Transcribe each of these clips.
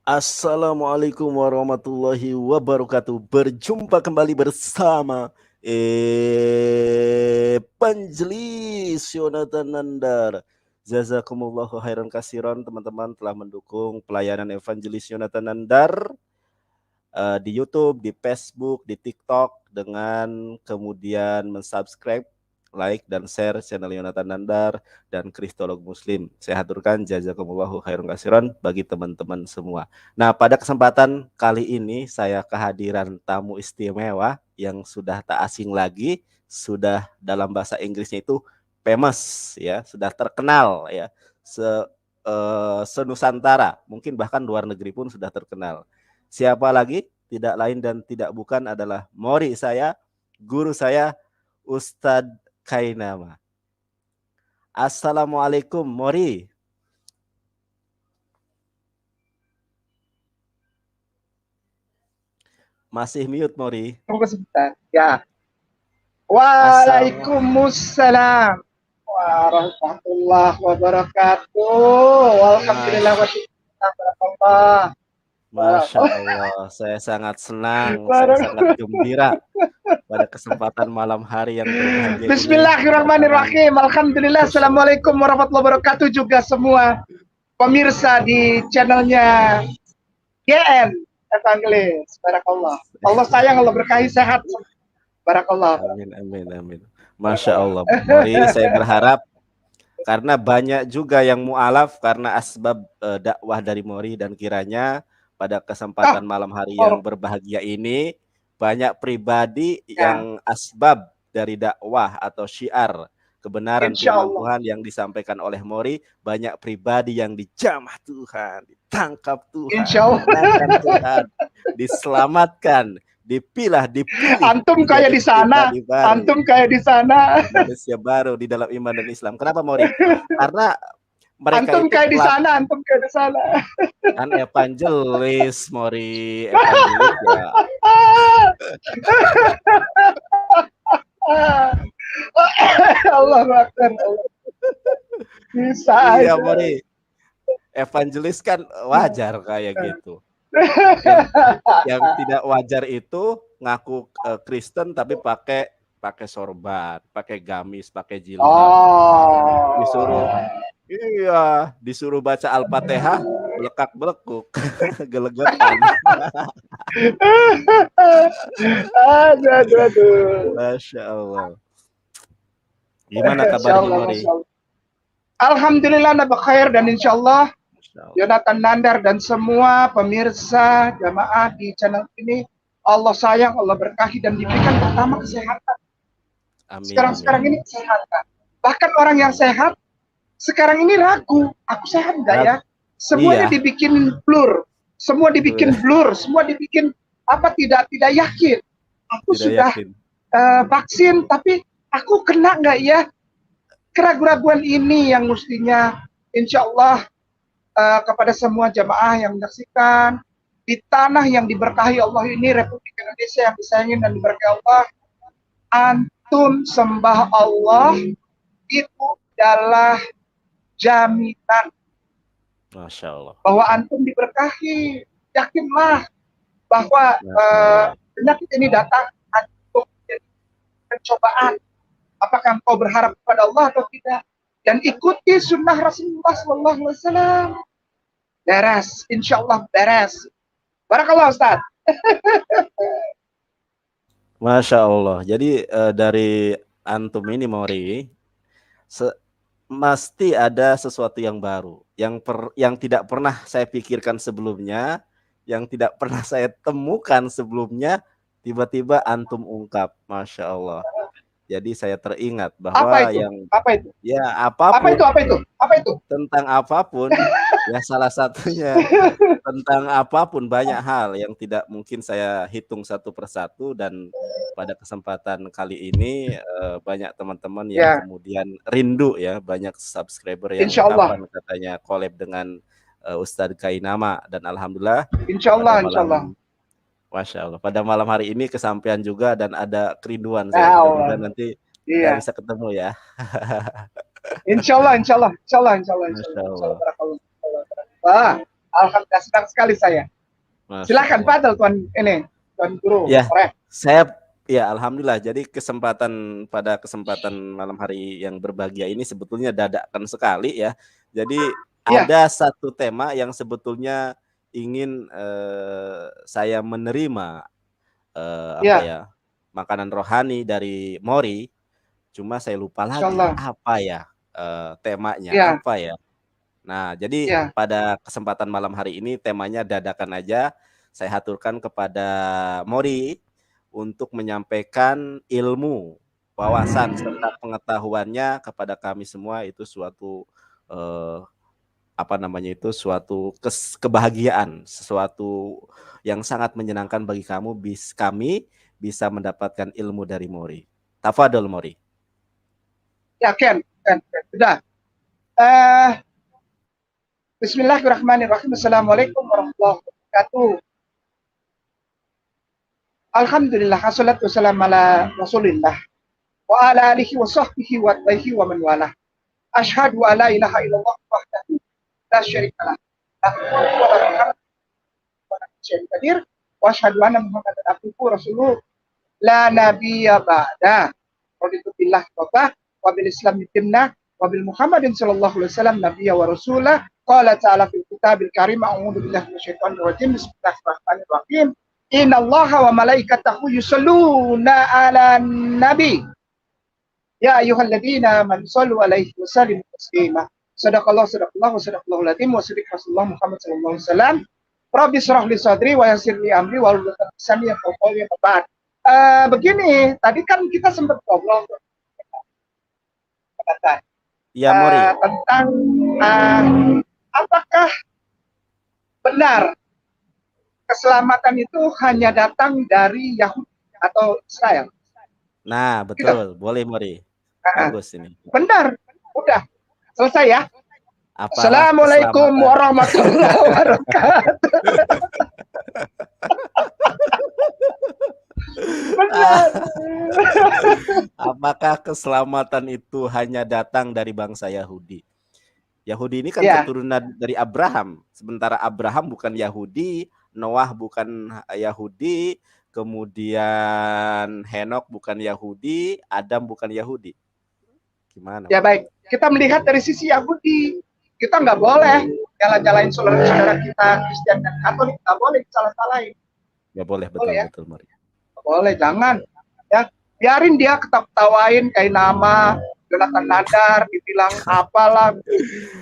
Assalamualaikum warahmatullahi wabarakatuh. Berjumpa kembali bersama Evangelis Yonatan Nandar. Jazakumullahu khairan kasiran, teman-teman telah mendukung pelayanan Evangelis Yonatan Nandar di YouTube, di Facebook, di TikTok dengan kemudian mensubscribe, like dan share channel Yonatan Nandar dan Kristolog Muslim. Saya haturkan jazakumullahu khairan kasiran bagi teman-teman semua. Nah, pada kesempatan kali ini saya kehadiran tamu istimewa yang sudah tak asing lagi, sudah dalam bahasa Inggrisnya itu famous ya, sudah terkenal ya. Senusantara, mungkin bahkan luar negeri pun sudah terkenal. Siapa lagi? Tidak lain dan tidak bukan adalah Mori saya, guru saya, Ustadz Kainama. Assalamualaikum Mori. Masih mute Mori. Tunggu sebentar. Ya. Waalaikumsalam warahmatullahi wabarakatuh. Alhamdulillah wa syukur. Masya Allah, saya sangat senang, saya sangat gembira pada kesempatan malam hari yang berbahagia ini. Bismillahirrahmanirrahim. Alhamdulillah. Assalamualaikum warahmatullahi wabarakatuh juga semua pemirsa di channelnya GN Evangelis. Barakallah. Allah sayang, Allah berkahi, sehat. Barakallah. Amin, amin, amin. Masya Allah. Mori, saya berharap karena banyak juga yang mu'alaf karena asbab dakwah dari Mori, dan kiranya pada kesempatan malam hari yang berbahagia ini banyak pribadi yang asbab dari dakwah atau syiar kebenaran firman Tuhan yang disampaikan oleh Mori, banyak pribadi yang dijamah Tuhan, ditangkap Tuhan, Tuhan, diselamatkan, dipilih. Antum kayak di sana, antum kayak di sana. Manusia baru di dalam iman dan Islam. Kenapa Mori? Karena mereka antum kayak di sana, antum kayak di sana. Kan evangelis, Mori, evangelis ya. Allah Akbar. Bisa iya, Mori. Evangelis kan wajar kayak gitu. Yang tidak wajar itu ngaku Kristen tapi pakai sorban, pakai gamis, pakai jilbab. Disuruh baca Al-Fatihah, belekak-belekuk, gelegetan. Aduh. Masya Allah. Gimana kabarnya Mori? Alhamdulillah nabak khair, dan insya Allah Yonatan Nandar dan semua pemirsa jamaah di channel ini Allah sayang, Allah berkahi dan diberikan pertama kesehatan. Sekarang ini kesehatan. Bahkan orang yang sehat sekarang ini ragu, aku sehat enggak ya? Semuanya dibikin blur, semua dibikin blur, semua dibikin tidak yakin. Aku sudah vaksin, tapi aku kena enggak ya? Keraguan-keraguan ini yang mestinya insya Allah kepada semua jamaah yang menyaksikan di tanah yang diberkahi Allah ini, Republik Indonesia yang disayangi dan diberkahi Allah, antum sembah Allah itu adalah jaminan, Masya Allah, bahwa antum diberkahi. Yakinlah bahwa penyakit ini datang untuk pencobaan. Apakah engkau berharap kepada Allah atau tidak? Dan ikuti sunnah Rasulullah SAW. Beres, insya Allah beres. Barakallah Ustaz. Masya Allah. Jadi dari antum ini Mori, mesti ada sesuatu yang baru, yang tidak pernah saya pikirkan sebelumnya, yang tidak pernah saya temukan sebelumnya, tiba-tiba antum ungkap. Masya Allah. Jadi saya teringat bahwa apa itu? Ya apapun. Apa itu? Tentang apapun, ya salah satunya tentang apapun, banyak hal yang tidak mungkin saya hitung satu persatu, dan pada kesempatan kali ini banyak teman-teman yang kemudian rindu ya, banyak subscriber yang kapan katanya collab dengan Ustadz Kainama, dan alhamdulillah insya Allah. Masya Allah, pada malam hari ini kesampaian juga, dan ada kerinduan saya, mudah-mudahan nanti kita bisa ketemu ya. Insya Allah. Alhamdulillah, senang sekali saya. Silakan Fadl Tuan Guru. Ya, ya alhamdulillah. Jadi pada kesempatan malam hari yang berbahagia ini sebetulnya dadakan sekali ya. Jadi ada satu tema yang sebetulnya ingin saya menerima makanan rohani dari Mori. Cuma saya lupa lagi apa ya temanya apa ya. Nah, jadi pada kesempatan malam hari ini temanya dadakan aja. Saya haturkan kepada Mori untuk menyampaikan ilmu, wawasan serta pengetahuannya kepada kami semua. Itu suatu suatu kebahagiaan, sesuatu yang sangat menyenangkan bagi kami bisa mendapatkan ilmu dari Mori. Tafadhol Mori. Ya, Ken. Sudah. Bismillahirrahmanirrahim. Assalamualaikum warahmatullahi wabarakatuh. Alhamdulillah, assalatu wassalamu ala Rasulillah wa ala alihi wa sahbihi wa tabihi wa man walah. Asyhadu an la ilaha illallah wahdahu la syarika lah. Wa asyhadu anna Muhammadan abduhu rasuluh la nabiyya ba'da. Raditu billah wa bil islam dinnah wa bil Muhammadin sallallahu alaihi wasallam nabiyya wa rasulah. Qala ta'ala fil kitabil karim a'udzu billahi minasyaitonir rajim. Bismillahirrahmanirrahim. Innallaha wa malaikatahu yusholluna 'alan nabi. Ya ayyuhalladzina amanu shallu 'alaihi wa sallimu taslima. Sadaqallahu wa sadaqallahul azim wa sadiq Rasulullah Muhammad sallallahu alaihi wasallam. Rabbi shrah li sadri wa yassir li amri wa hlul 'uqdatam min lisani yafqahu qawli. Begini, tadi kan kita sempat ngobrol tentang apakah benar keselamatan itu hanya datang dari Yahudi atau Israel? Nah, betul. Gitu. Boleh, Mori. Bagus ini. Benar. Udah. Selesai ya. Assalamualaikum warahmatullahi wabarakatuh. Benar. Apakah keselamatan itu hanya datang dari bangsa Yahudi? Yahudi ini kan keturunan dari Abraham. Sementara Abraham bukan Yahudi, Noah bukan Yahudi, kemudian Henok bukan Yahudi, Adam bukan Yahudi. Gimana? Ya baik, kita melihat dari sisi Yahudi. Kita nggak boleh jalan-jalain saudara kita Kristen dan Katolik, nggak boleh salah-salahin. Nggak boleh, betul ya? Betul, Mari. Boleh, jangan. Ya, biarin dia ketawain kayak nama Jonathan Nandar, dibilang apalah.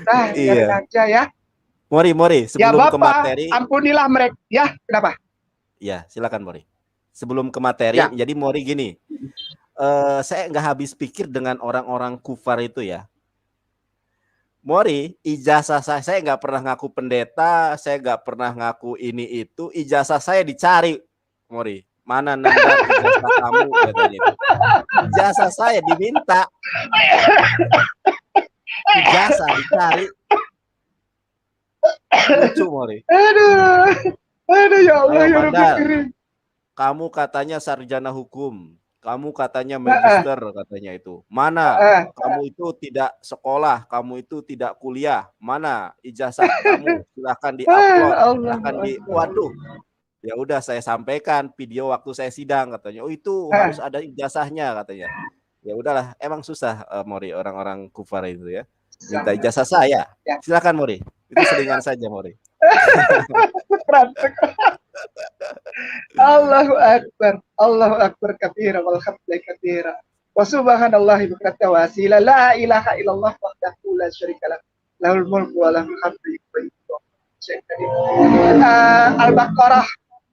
Nah, biarin aja ya. Mori, sebelum ke materi. Ampunilah mereka. Ya, kenapa? Ya, silakan Mori. Sebelum ke materi, jadi Mori gini. Saya nggak habis pikir dengan orang-orang kufar itu ya. Mori, ijazah saya nggak pernah ngaku pendeta, saya nggak pernah ngaku ini itu. Ijazah saya dicari, Mori. Mana Nandar ijazah kamu? Katanya itu. Ijazah saya diminta. Ijazah dicari. Lucu, Mori. Aduh ya Allah, ya Rabbi. Kamu katanya sarjana hukum, kamu katanya magister katanya itu. Mana? Kamu itu tidak sekolah, kamu itu tidak kuliah. Mana ijazah kamu? Silahkan di-upload, silahkan waduh. Ya udah saya sampaikan video waktu saya sidang katanya. Oh itu harus ada ijazahnya katanya. Ya udahlah, emang susah Mori orang-orang kufar itu ya. Minta ijazah saya. Silakan Mori. Itu selingan saja Mori. Allahu akbar kabira walhamdulillah kabira wa subhanallahi bukratan wa asila la ilaha illallah wahdahu la syarika lah lahul mulku wa lahul hamdu. Al-Baqarah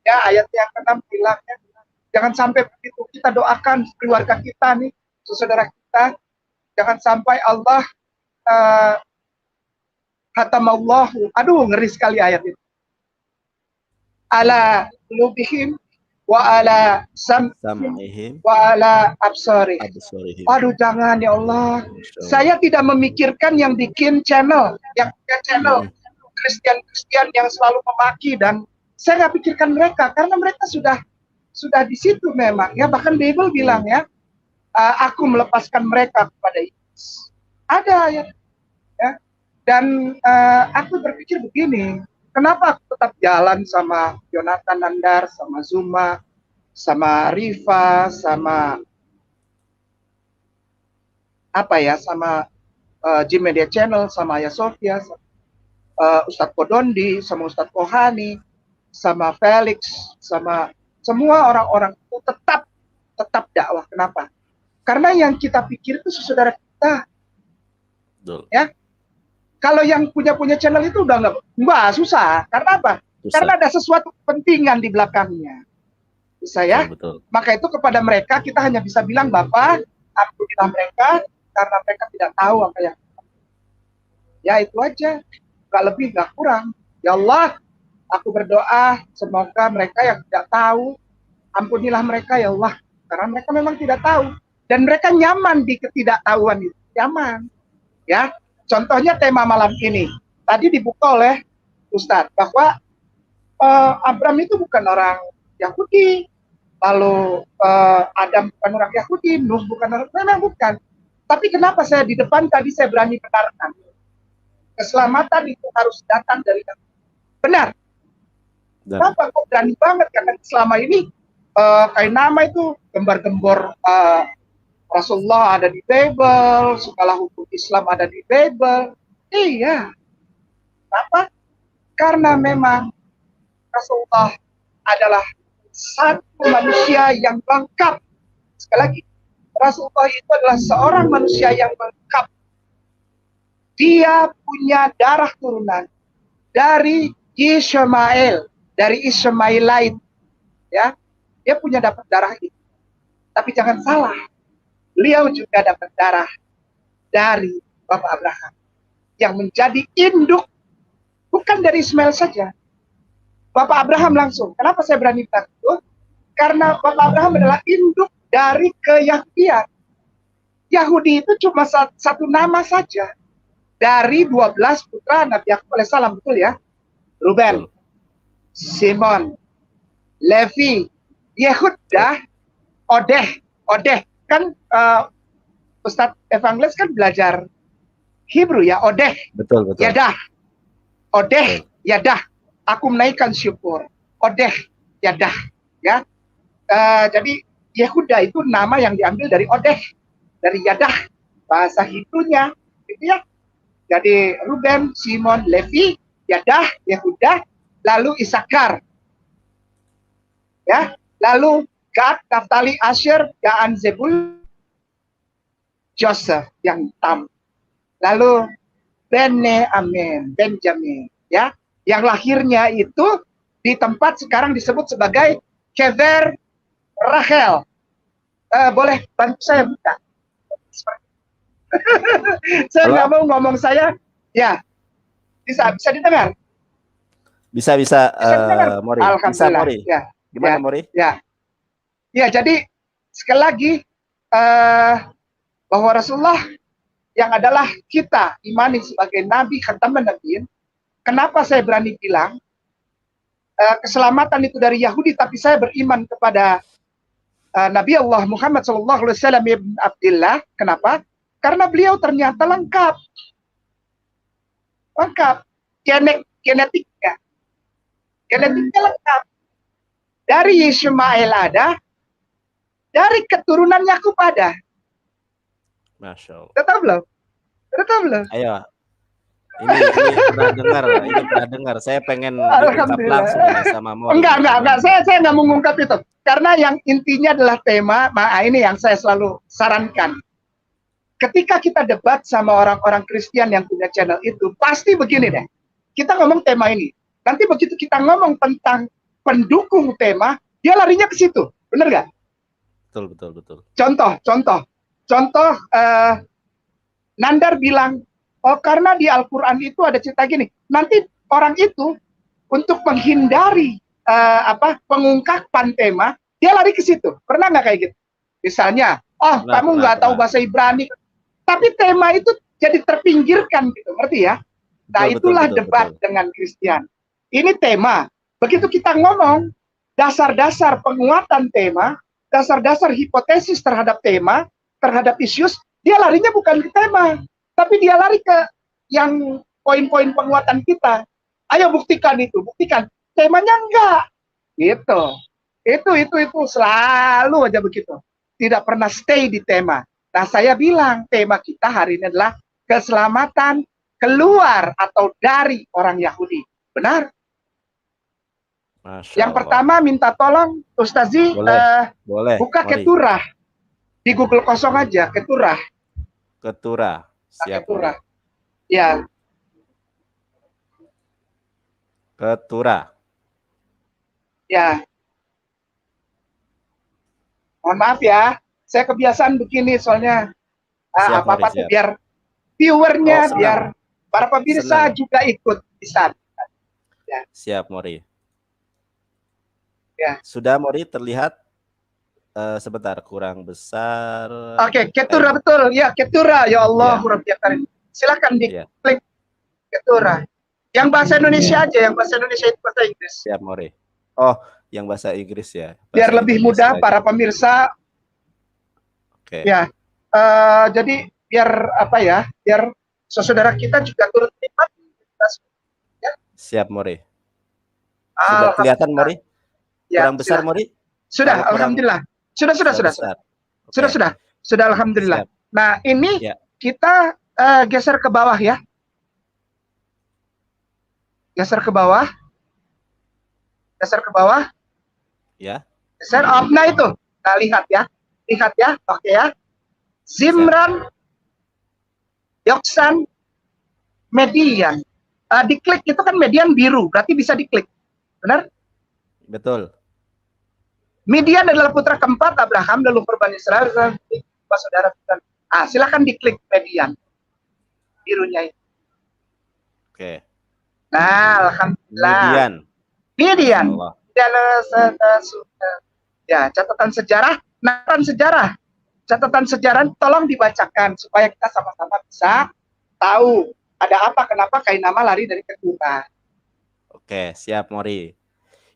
ya ayat yang ke-6 bilangnya jangan sampai begitu. Kita doakan keluarga kita nih, saudara kita, jangan sampai Allah khatamallahu, aduh ngeri sekali ayat itu, ala qulubihim wa ala sam'ihim wa ala absarihim. Aduh jangan ya Allah. Saya tidak memikirkan yang bikin channel, Kristen yang selalu memaki, dan saya nggak pikirkan mereka karena mereka sudah di situ memang ya. Bahkan Bible bilang ya, aku melepaskan mereka kepada iblis. Ada ayat ya. Dan aku berpikir begini, Kenapa aku tetap jalan sama Jonathan Nandar, sama Zuma, sama Riva, sama apa ya, sama Jim Media Channel, sama Ayah Sofia, sama, Ustadz Kodondi, sama Ustadz Kohani, sama Felix, sama semua orang-orang itu tetap dakwah. Kenapa? Karena yang kita pikir itu saudara kita. Betul. Ya, kalau yang punya channel itu udah nggak susah. Karena apa? Susah. Karena ada sesuatu kepentingan di belakangnya. Bisa ya? Betul. Maka itu kepada mereka kita hanya bisa bilang, Bapak, ampunilah mereka karena mereka tidak tahu apa yang. Ya itu aja. Nggak lebih, nggak kurang. Ya Allah, aku berdoa semoga mereka yang tidak tahu, ampunilah mereka ya Allah. Karena mereka memang tidak tahu. Dan mereka nyaman di ketidaktahuan itu. Nyaman. Ya. Contohnya tema malam ini, tadi dibuka oleh Ustadz, bahwa Abram itu bukan orang Yahudi, lalu Adam bukan orang Yahudi, Nuh bukan orang, memang bukan. Tapi kenapa saya di depan tadi saya berani benarkan? Keselamatan itu harus datang dari Tuhan. Benar. Kenapa kok berani banget? Karena selama ini kayak nama itu gembar-gembor Rasulullah ada di Bible, segala hukum Islam ada di Bible. Iya. Kenapa? Karena memang Rasulullah adalah satu manusia yang lengkap. Sekali lagi, Rasulullah itu adalah seorang manusia yang lengkap. Dia punya darah turunan dari Ismail, dari Ismailite. Ya, dia punya dapat darah itu. Tapi jangan salah. Beliau juga dapat darah dari Bapak Abraham yang menjadi induk, bukan dari Ismail saja. Bapak Abraham langsung. Kenapa saya berani bilang itu? Karena Bapak Abraham adalah induk dari keyahudian. Yahudi itu cuma satu nama saja. Dari 12 putra Nabi Yakub alaihissalam, betul ya? Ruben, Simon, Levi, Yehuda, Odeh. Kan Ustadz Evangelis kan belajar Hebrew ya, Odeh. Betul. Yadah. Odeh, Yadah. Aku menaikkan syukur. Odeh, Yadah. Ya. Jadi Yehuda itu nama yang diambil dari Odeh, dari Yadah. Bahasa Hebrew-nya, gitu ya. Jadi Ruben, Simon, Levi, Yadah, Yehuda, lalu Isakar. Ya, lalu Gad, Naftali, Asher, Daan, Zebul, Joseph yang Tam. Lalu Benjamin, ya, yang lahirnya itu di tempat sekarang disebut sebagai Kever Rachel. Boleh bantu saya buka? Saya nggak mau ngomong saya, ya. Bisa didengar? Bisa, Mori. Bisa, Mori. Ya. Gimana, Mori? Ya, jadi sekali lagi bahwa Rasulullah yang adalah kita imani sebagai Nabi Khataman Nabiin. Kenapa saya berani bilang keselamatan itu dari Yahudi, tapi saya beriman kepada Nabi Allah Muhammad SAW ibn Abdillah. Kenapa? Karena beliau ternyata lengkap. Genetiknya lengkap. Dari Ismail ada, dari keturunan Yakub ada. Masya Allah. Tetap belum? Ayo. Ini pernah dengar. Saya pengen diungkap langsung sama Mori. Enggak. Saya nggak mengungkap itu. Karena yang intinya adalah tema, ini yang saya selalu sarankan. Ketika kita debat sama orang-orang Kristen yang punya channel itu, pasti begini deh. Kita ngomong tema ini. Nanti begitu kita ngomong tentang pendukung tema, dia larinya ke situ. Benar nggak? Betul. Contoh, Nandar bilang, oh karena di Al-Quran itu ada cerita gini. Nanti orang itu untuk menghindari pengungkapan tema, dia lari ke situ. Pernah nggak kayak gitu? Misalnya, kamu nggak tahu bahasa Ibrani, tapi tema itu jadi terpinggirkan gitu, ngerti ya? Nah, itulah debat dengan Kristen. Ini tema. Begitu kita ngomong dasar-dasar penguatan tema, dasar-dasar hipotesis terhadap tema, terhadap isus, dia larinya bukan ke tema, tapi dia lari ke yang poin-poin penguatan kita. Ayo buktikan itu, buktikan. Temanya enggak. Gitu. Itu selalu aja begitu. Tidak pernah stay di tema. Nah, saya bilang tema kita hari ini adalah keselamatan keluar atau dari orang Yahudi. Benar? Masya Yang Allah. pertama minta tolong Ustazi boleh, buka Mori. Keturah. Di Google kosong aja, Keturah. Keturah. Siap, Keturah. Mori. Ya. Keturah. Ya. Mohon maaf ya, saya kebiasaan begini soalnya apa-apa tuh biar viewernya, biar para pemirsa juga ikut bisa. Ya. Siap, Mori. Ya. Sudah, Mori, terlihat? Sebentar, kurang besar. Oke, Keturah betul. Ya, Keturah. Ya Allah, silakan diklik Keturah. Yang bahasa Indonesia aja, yang bahasa Indonesia itu bahasa Inggris. Siap, Mori. Oh, yang bahasa Inggris ya. Bahasa biar lebih Indonesia mudah para pemirsa. Oke. Ya, jadi biar apa ya, biar saudara kita juga turut nikmat. Ya. Siap, Mori. Sudah kelihatan, Mori? Ya, kurang besar, Mori? Sudah, alhamdulillah. Sudah. Sudah, alhamdulillah. Siap. Nah, ini kita geser ke bawah ya. Geser ke bawah. Ya. Geser up. Nah itu. Nah, lihat ya. Oke ya. Zimran, Yoksan, Median. Diklik itu kan Median biru, berarti bisa diklik. Benar? Betul. Midian adalah putra keempat Abraham, leluhur Bani Israel, saudara. Silakan diklik Midian, birunya itu. Oke. Nah, alhamdulillah. Midian. Ya, catatan sejarah tolong dibacakan supaya kita sama-sama bisa tahu ada apa, kenapa Kainama lari dari Keturah. Oke, siap, Mori.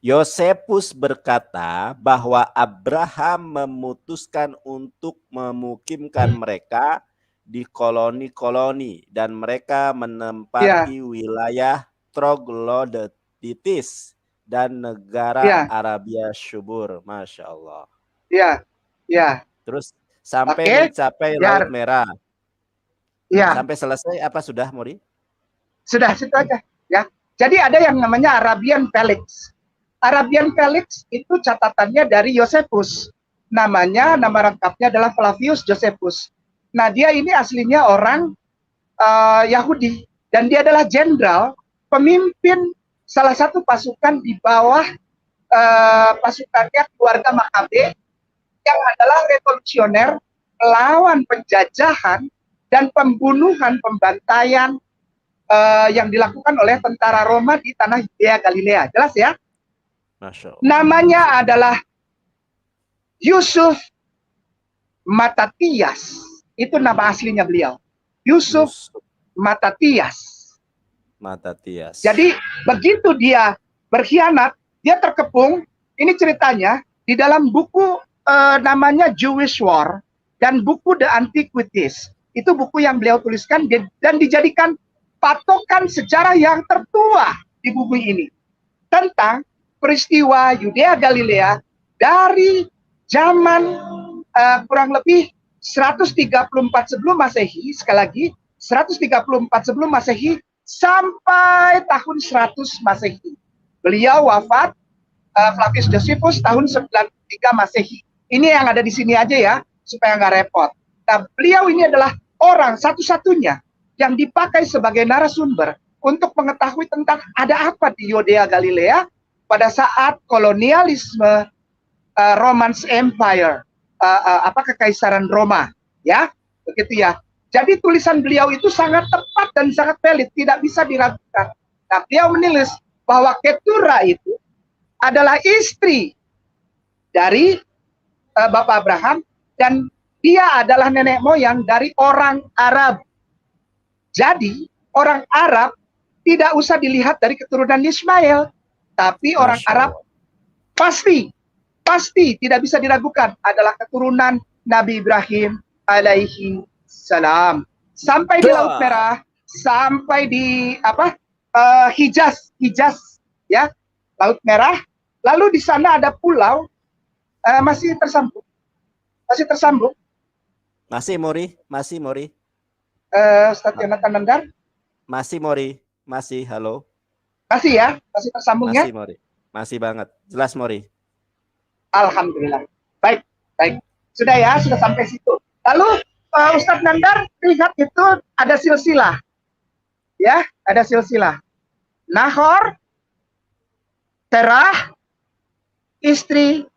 Yosefus berkata bahwa Abraham memutuskan untuk memukimkan mereka di koloni-koloni dan mereka menempati wilayah Troglodytis dan negara Arabia Subur. Masya Allah. Ya. Terus sampai mencapai Laut Merah. Ya. Sampai selesai apa sudah, Mori? Sudah, situ aja. Ya. Jadi ada yang namanya Arabian Felix. Arabian Felix itu catatannya dari Yosefus. Nama lengkapnya adalah Flavius Josephus. Nah, dia ini aslinya orang Yahudi. Dan dia adalah jenderal, pemimpin salah satu pasukan di bawah pasukannya keluarga Makabe yang adalah revolusioner melawan penjajahan dan pembunuhan, pembantaian yang dilakukan oleh tentara Roma di tanah Yudea Galilea. Jelas ya? Namanya adalah Yusuf Matatias. Itu nama aslinya beliau. Yusuf Matatias. Jadi begitu dia berkhianat, dia terkepung. Ini ceritanya di dalam buku namanya Jewish War dan buku The Antiquities. Itu buku yang beliau tuliskan dan dijadikan patokan sejarah yang tertua di buku ini tentang peristiwa Yudea Galilea dari zaman kurang lebih 134 sebelum Masehi, sekali lagi 134 sebelum Masehi sampai tahun 100 Masehi. Beliau wafat Flavius Josephus tahun 93 Masehi. Ini yang ada di sini aja ya, supaya nggak repot. Nah, beliau ini adalah orang satu-satunya yang dipakai sebagai narasumber untuk mengetahui tentang ada apa di Yudea Galilea pada saat kolonialisme Roman Empire, kekaisaran Roma, ya, begitu ya. Jadi tulisan beliau itu sangat tepat dan sangat valid, tidak bisa diragukan. Nah, beliau menulis bahwa Keturah itu adalah istri dari Bapak Abraham dan dia adalah nenek moyang dari orang Arab. Jadi orang Arab tidak usah dilihat dari keturunan Ismail, tapi orang Arab pasti tidak bisa diragukan adalah keturunan Nabi Ibrahim alaihi salam. Sampai di Laut Merah, sampai di Hijaz, ya, Laut Merah. Lalu di sana ada pulau masih tersambung. Masih Mori. Ustadz Yonatan Nandar. Masih Mori, halo. Masih ya, masih tersambung masih, ya. Mori, masih banget, jelas Mori. Alhamdulillah. Baik. Sudah ya, sudah sampai situ. Lalu Ustadz Nandar lihat itu ada silsilah. Ya, ada silsilah. Nahor, Terah, istri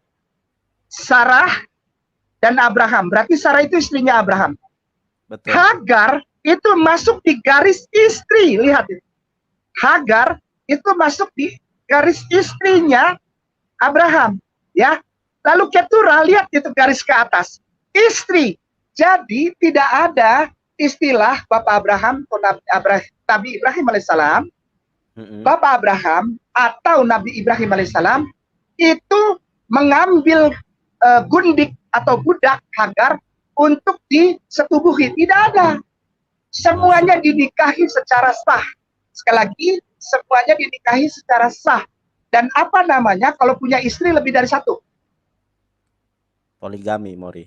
Sarah, dan Abraham. Berarti Sarah itu istrinya Abraham. Betul. Hagar itu masuk di garis istri. Lihat itu. Hagar itu masuk di garis istrinya Abraham. Ya. Lalu Keturah, lihat itu garis ke atas. Istri. Jadi tidak ada istilah Bapak Abraham atau Nabi Ibrahim alaihissalam, Bapak Abraham atau Nabi Ibrahim alaihissalam itu mengambil gundik atau budak Hagar untuk disetubuhi. Tidak ada. Semuanya dinikahi secara sah. Sekali lagi, semuanya dinikahi secara sah. Dan apa namanya kalau punya istri lebih dari satu? Poligami, Mori.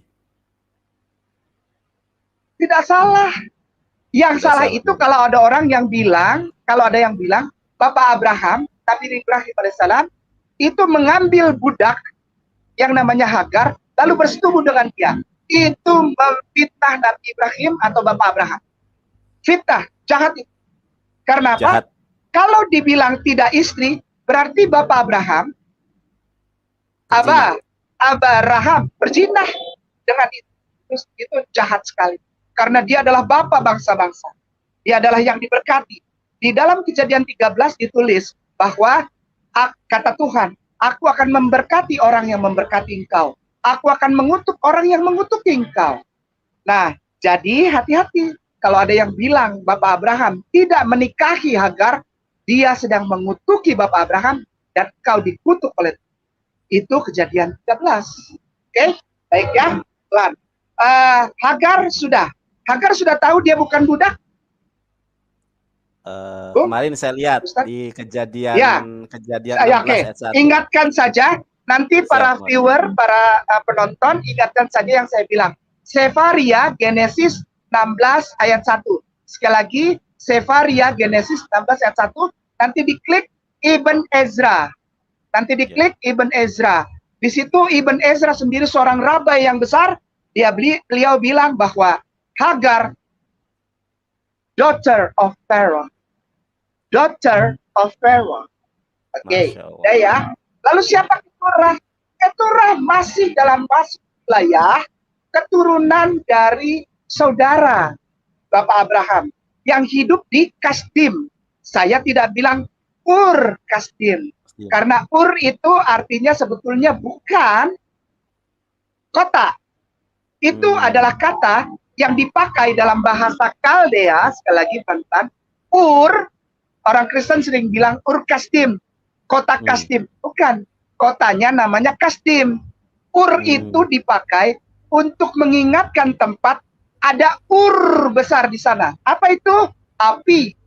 Tidak salah. Yang salah itu kalau ada orang yang bilang, Bapak Abraham, Nabi Ibrahim alaihissalam itu mengambil budak yang namanya Hagar, lalu bersetubuh dengan dia. Itu memfitnah Nabi Ibrahim atau Bapak Abraham. Fitnah, jahat itu. Karena apa? Kalau dibilang tidak istri, berarti Bapak Abraham, Abraham berzinah dengan itu. Terus itu jahat sekali. Karena dia adalah Bapak bangsa-bangsa. Dia adalah yang diberkati. Di dalam Kejadian 13 ditulis bahwa kata Tuhan, aku akan memberkati orang yang memberkati engkau. Aku akan mengutuk orang yang mengutuki engkau. Nah, jadi hati-hati. Kalau ada yang bilang Bapak Abraham tidak menikahi Hagar, dia sedang mengutuki Bapak Abraham dan kau dikutuk oleh itu. Kejadian 13. Oke, baik ya. Tuhan. Hagar sudah tahu dia bukan budak. Kemarin saya lihat Ustaz, di kejadian 16 ayat 1. Ingatkan saja nanti para viewer, para penonton, ingatkan saja yang saya bilang. Sefaria Genesis 16 ayat 1. Sekali lagi, Sefaria Genesis 16 ayat 1. Nanti diklik Ibn Ezra. Ibn Ezra. Di situ Ibn Ezra sendiri seorang rabai yang besar. Beliau bilang bahwa Hagar, daughter of Pharaoh. Oke, ya. Lalu siapa Keturah? Keturah masih dalam wilayah keturunan dari saudara Bapak Abraham yang hidup di Kasdim. Saya tidak bilang Ur Kasdim, karena Ur itu artinya sebetulnya bukan kota. Itu adalah kata yang dipakai dalam bahasa Kaldea. Sekali lagi teman-teman, Ur, orang Kristen sering bilang Ur Kasdim, kota Kasdim. Bukan, kotanya namanya Kasdim. Ur itu dipakai untuk mengingatkan tempat ada Ur besar di sana. Apa itu? Api.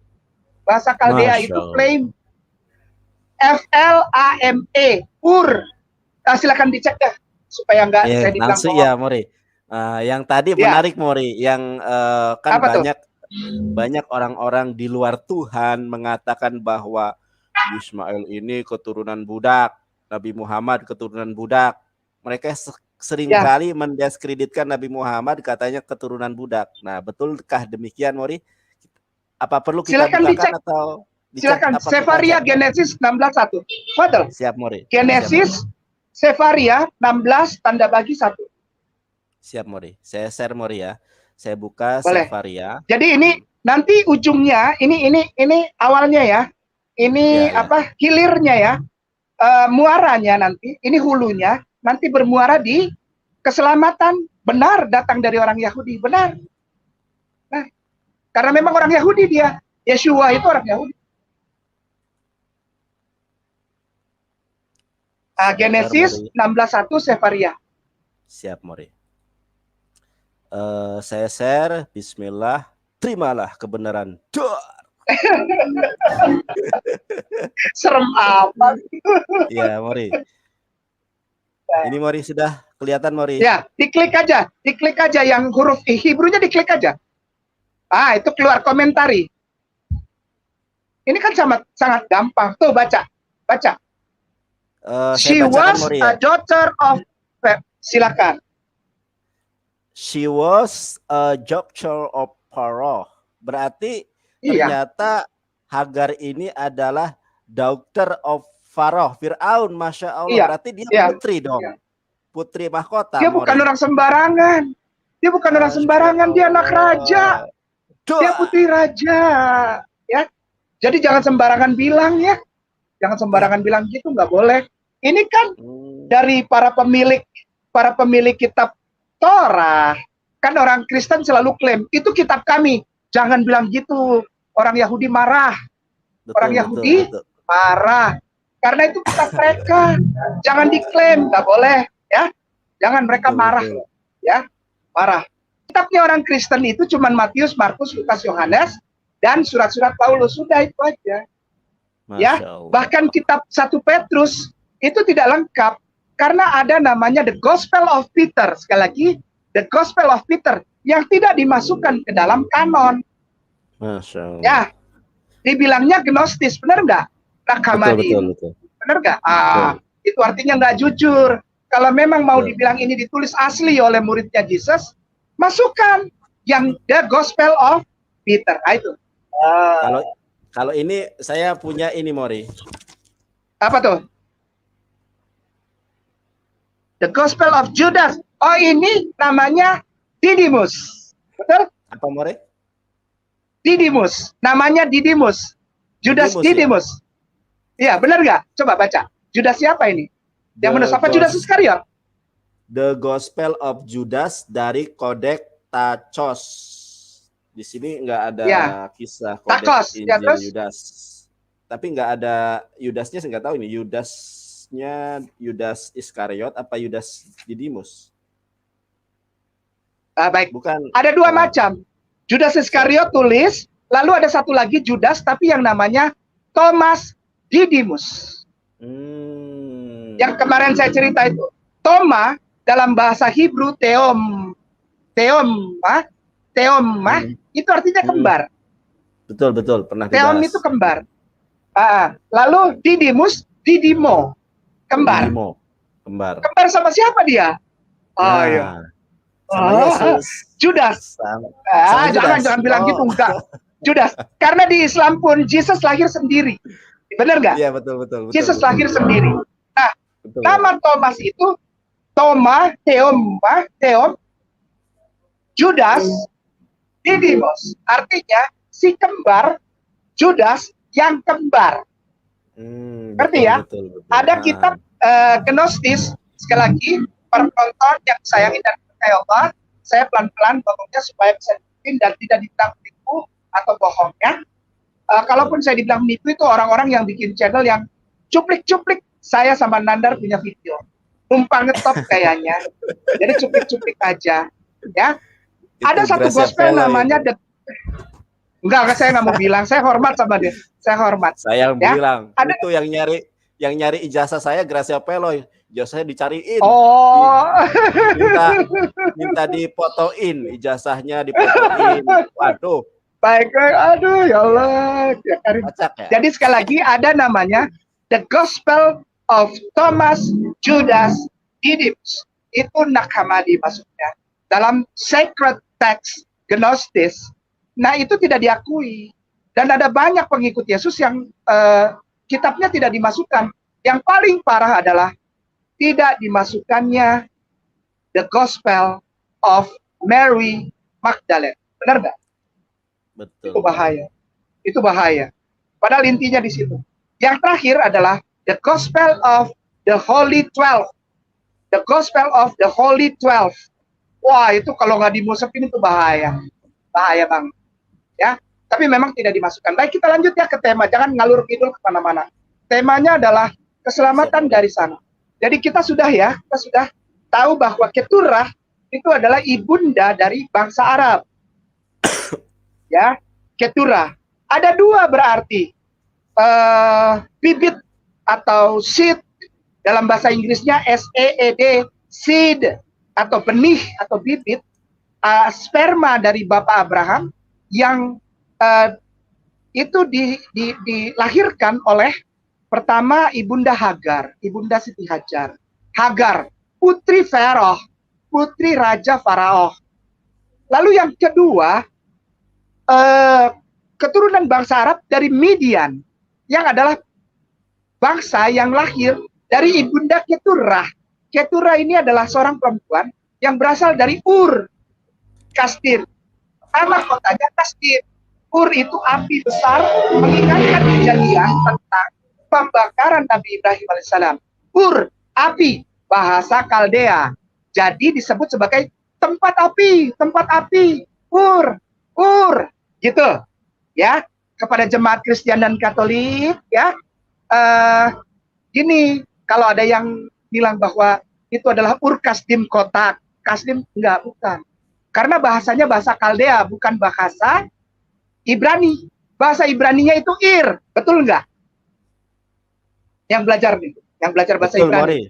Bahasa Kaldea itu flame. Flame, Ur. Silakan dicek ya, supaya enggak saya dibilang langsung ya, Mori. Yang tadi menarik, Mori, yang kan banyak orang-orang di luar Tuhan mengatakan bahwa Ismail ini keturunan budak, Nabi Muhammad keturunan budak. Mereka seringkali mendiskreditkan Nabi Muhammad, katanya keturunan budak. Nah, betulkah demikian, Mori? Apa perlu kita bukakan atau silakan? Sefaria Genesis 16:1. Betul. Siap, Mori. Genesis Sefaria 16 tanda bagi 1. Siap, Mori. Saya share, Mori, ya. Saya buka Sefaria. Jadi ini nanti ujungnya, ini awalnya ya. Ini hilirnya ya. Muaranya nanti, ini hulunya, nanti bermuara di keselamatan. Benar datang dari orang Yahudi, benar. Nah, karena memang orang Yahudi dia. Yeshua itu orang Yahudi. Genesis 16:1 Sefaria. Siap, Mori. Saya share. Bismillah. Terimalah kebenaran. Serem apa? Iya, Mori. Ini Mori sudah kelihatan, Mori. Ya, diklik aja yang huruf Hebrew-nya diklik aja. Ah, itu keluar komentari. Ini kan sangat gampang. Tuh baca. She was Mori, ya? a daughter of silakan. She was a daughter of Pharaoh. Berarti ternyata Hagar ini adalah daughter of Pharaoh, Fir'aun, Masya Allah. Iya, berarti dia putri dong. Iya. Putri mahkota. Dia bukan orang sembarangan. Dia anak raja. Dia putri raja. Ya. Jadi jangan sembarangan bilang ya. Jangan sembarangan bilang gitu, nggak boleh. Ini kan dari para pemilik kitab Torah. Kan orang Kristen selalu klaim, itu kitab kami. Jangan bilang gitu. Orang Yahudi marah. Yahudi marah. Karena itu kitab mereka. Jangan diklaim, nggak boleh. Ya, jangan mereka marah. Ya, marah. Kitabnya orang Kristen itu cuma Matius, Markus, Lukas, Yohanes, dan surat-surat Paulus. Sudah itu aja. Ya, bahkan kitab 1 Petrus itu tidak lengkap karena ada namanya the Gospel of Peter. Sekali lagi, the Gospel of Peter yang tidak dimasukkan ke dalam kanon. Masya Allah. Ya, dibilangnya gnostis, benar nggak? Betul. Benar nggak? Itu artinya nggak jujur. Kalau memang mau dibilang ini ditulis asli oleh muridnya Jesus, masukkan yang the Gospel of Peter. Itu. Kalau ini saya punya ini, Mori. Apa tuh? The Gospel of Judas. Oh, ini namanya Didymus. Betul? Apa, Mori? Didymus. Namanya Didymus. Judas Didymus. Iya, benar nggak? Coba baca. Judas siapa ini? Yang menulis apa? Judas Iskariot. The Gospel of Judas dari Kodek Tachos. Di sini nggak ada kisah Kodek Injil Yudas. Tapi nggak ada Yudasnya, saya nggak tahu ini. Yudasnya Yudas Iskariot apa Yudas Didymus? Baik. Bukan. Ada dua macam. Judas Iskariot tulis, lalu ada satu lagi Judas, tapi yang namanya Thomas Didymus. Yang kemarin saya cerita itu. Toma dalam bahasa Hebrew Theoma, itu artinya kembar. Betul, pernah dibahas. Theom itu kembar. Lalu Didymus, Didymo, kembar. Kembar sama siapa dia? Iya. Sama Yesus. Judas. Jangan bilang gitu, enggak. Judas. Karena di Islam pun Jesus lahir sendiri. Benar nggak? Iya, betul. Jesus lahir sendiri. Nah, nama Thomas itu Toma, Theom, Judas, Didymus. Artinya si kembar, Judas yang kembar. Ngerti ya? Betul. Ada kitab Gnostis, sekali lagi, para penonton yang sayangin dan percaya Allah, saya pelan-pelan ngomongnya supaya bisa dibikin dan tidak dibilang menipu atau bohong ya. Kalaupun saya dibilang menipu itu orang-orang yang bikin channel yang cuplik-cuplik. Saya sama Nandar punya video. Numpang ngetop kayaknya. Jadi cuplik-cuplik aja. Ya. Ada satu gospel namanya Enggak, saya nggak mau bilang. Saya hormat sama dia. Saya hormat. Saya bilang. Itu yang nyari ijazah saya Gracia Peloy. Ijazahnya dicariin. Minta difotoin. Ijazahnya difotoin. Waduh. Baik, aduh ya Allah. Ya. Jadi sekali lagi ada namanya The Gospel of Thomas Judas Didymus. Itu Nag-Hammadi maksudnya. Dalam sacred text Gnostis, nah itu tidak diakui. Dan ada banyak pengikut Yesus yang kitabnya tidak dimasukkan. Yang paling parah adalah tidak dimasukkannya The Gospel of Mary Magdalene. Benar nggak? Betul. Itu bahaya. Padahal intinya di situ. Yang terakhir adalah the Gospel of the Holy 12. The Gospel of the Holy 12. Wah, itu kalau nggak dimusafin itu bahaya. Bahaya banget. Ya, tapi memang tidak dimasukkan. Baik, kita lanjut ya ke tema. Jangan ngalur ngidul kemana-mana. Temanya adalah keselamatan dari sana. Jadi kita sudah tahu bahwa Keturah itu adalah ibunda dari bangsa Arab. Ya, Keturah. Ada dua berarti. bibit atau seed, dalam bahasa Inggrisnya SEED, seed atau benih atau bibit, sperma dari Bapak Abraham yang itu dilahirkan oleh pertama Ibunda Hagar, Ibunda Siti Hajar. Hagar, putri Pharaoh, putri Raja Faraoh. Lalu yang kedua, keturunan bangsa Arab dari Midian, yang adalah bangsa yang lahir dari Ibunda Keturah. Keturah ini adalah seorang perempuan yang berasal dari Ur Kasdim. Nama kotanya Kasdim. Ur itu api besar, mengingatkan kejadian tentang pembakaran Nabi Ibrahim alaihissalam. Ur, api, bahasa Kaldea. Jadi disebut sebagai tempat api, Ur, gitu. Ya, kepada jemaat Kristen dan Katolik, ya. Gini, kalau ada yang bilang bahwa itu adalah Ur Kasdim kotak, Kasdim enggak, bukan. Karena bahasanya bahasa Kaldea, bukan bahasa Ibrani. Bahasa Ibraninya itu Ir, betul enggak? Yang belajar nih, yang belajar bahasa betul, Ibrani.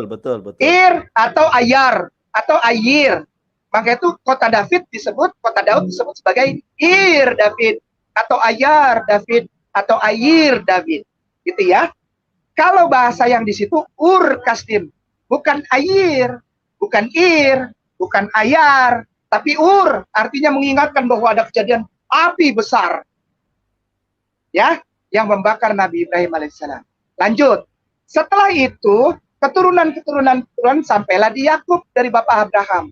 Betul. Ir atau Ayar atau Ayir. Maka itu kota David disebut, kota Daud disebut sebagai Ir David atau Ayar David atau Ayir David. Gitu ya. Kalau bahasa yang di situ Ur Kasdim, bukan Ayir, bukan Ir, bukan Ayar, tapi Ur, artinya mengingatkan bahwa ada kejadian api besar, ya, yang membakar Nabi Ibrahim alaihissalam. Lanjut, setelah itu keturunan sampailah di Yakub dari Bapak Abraham.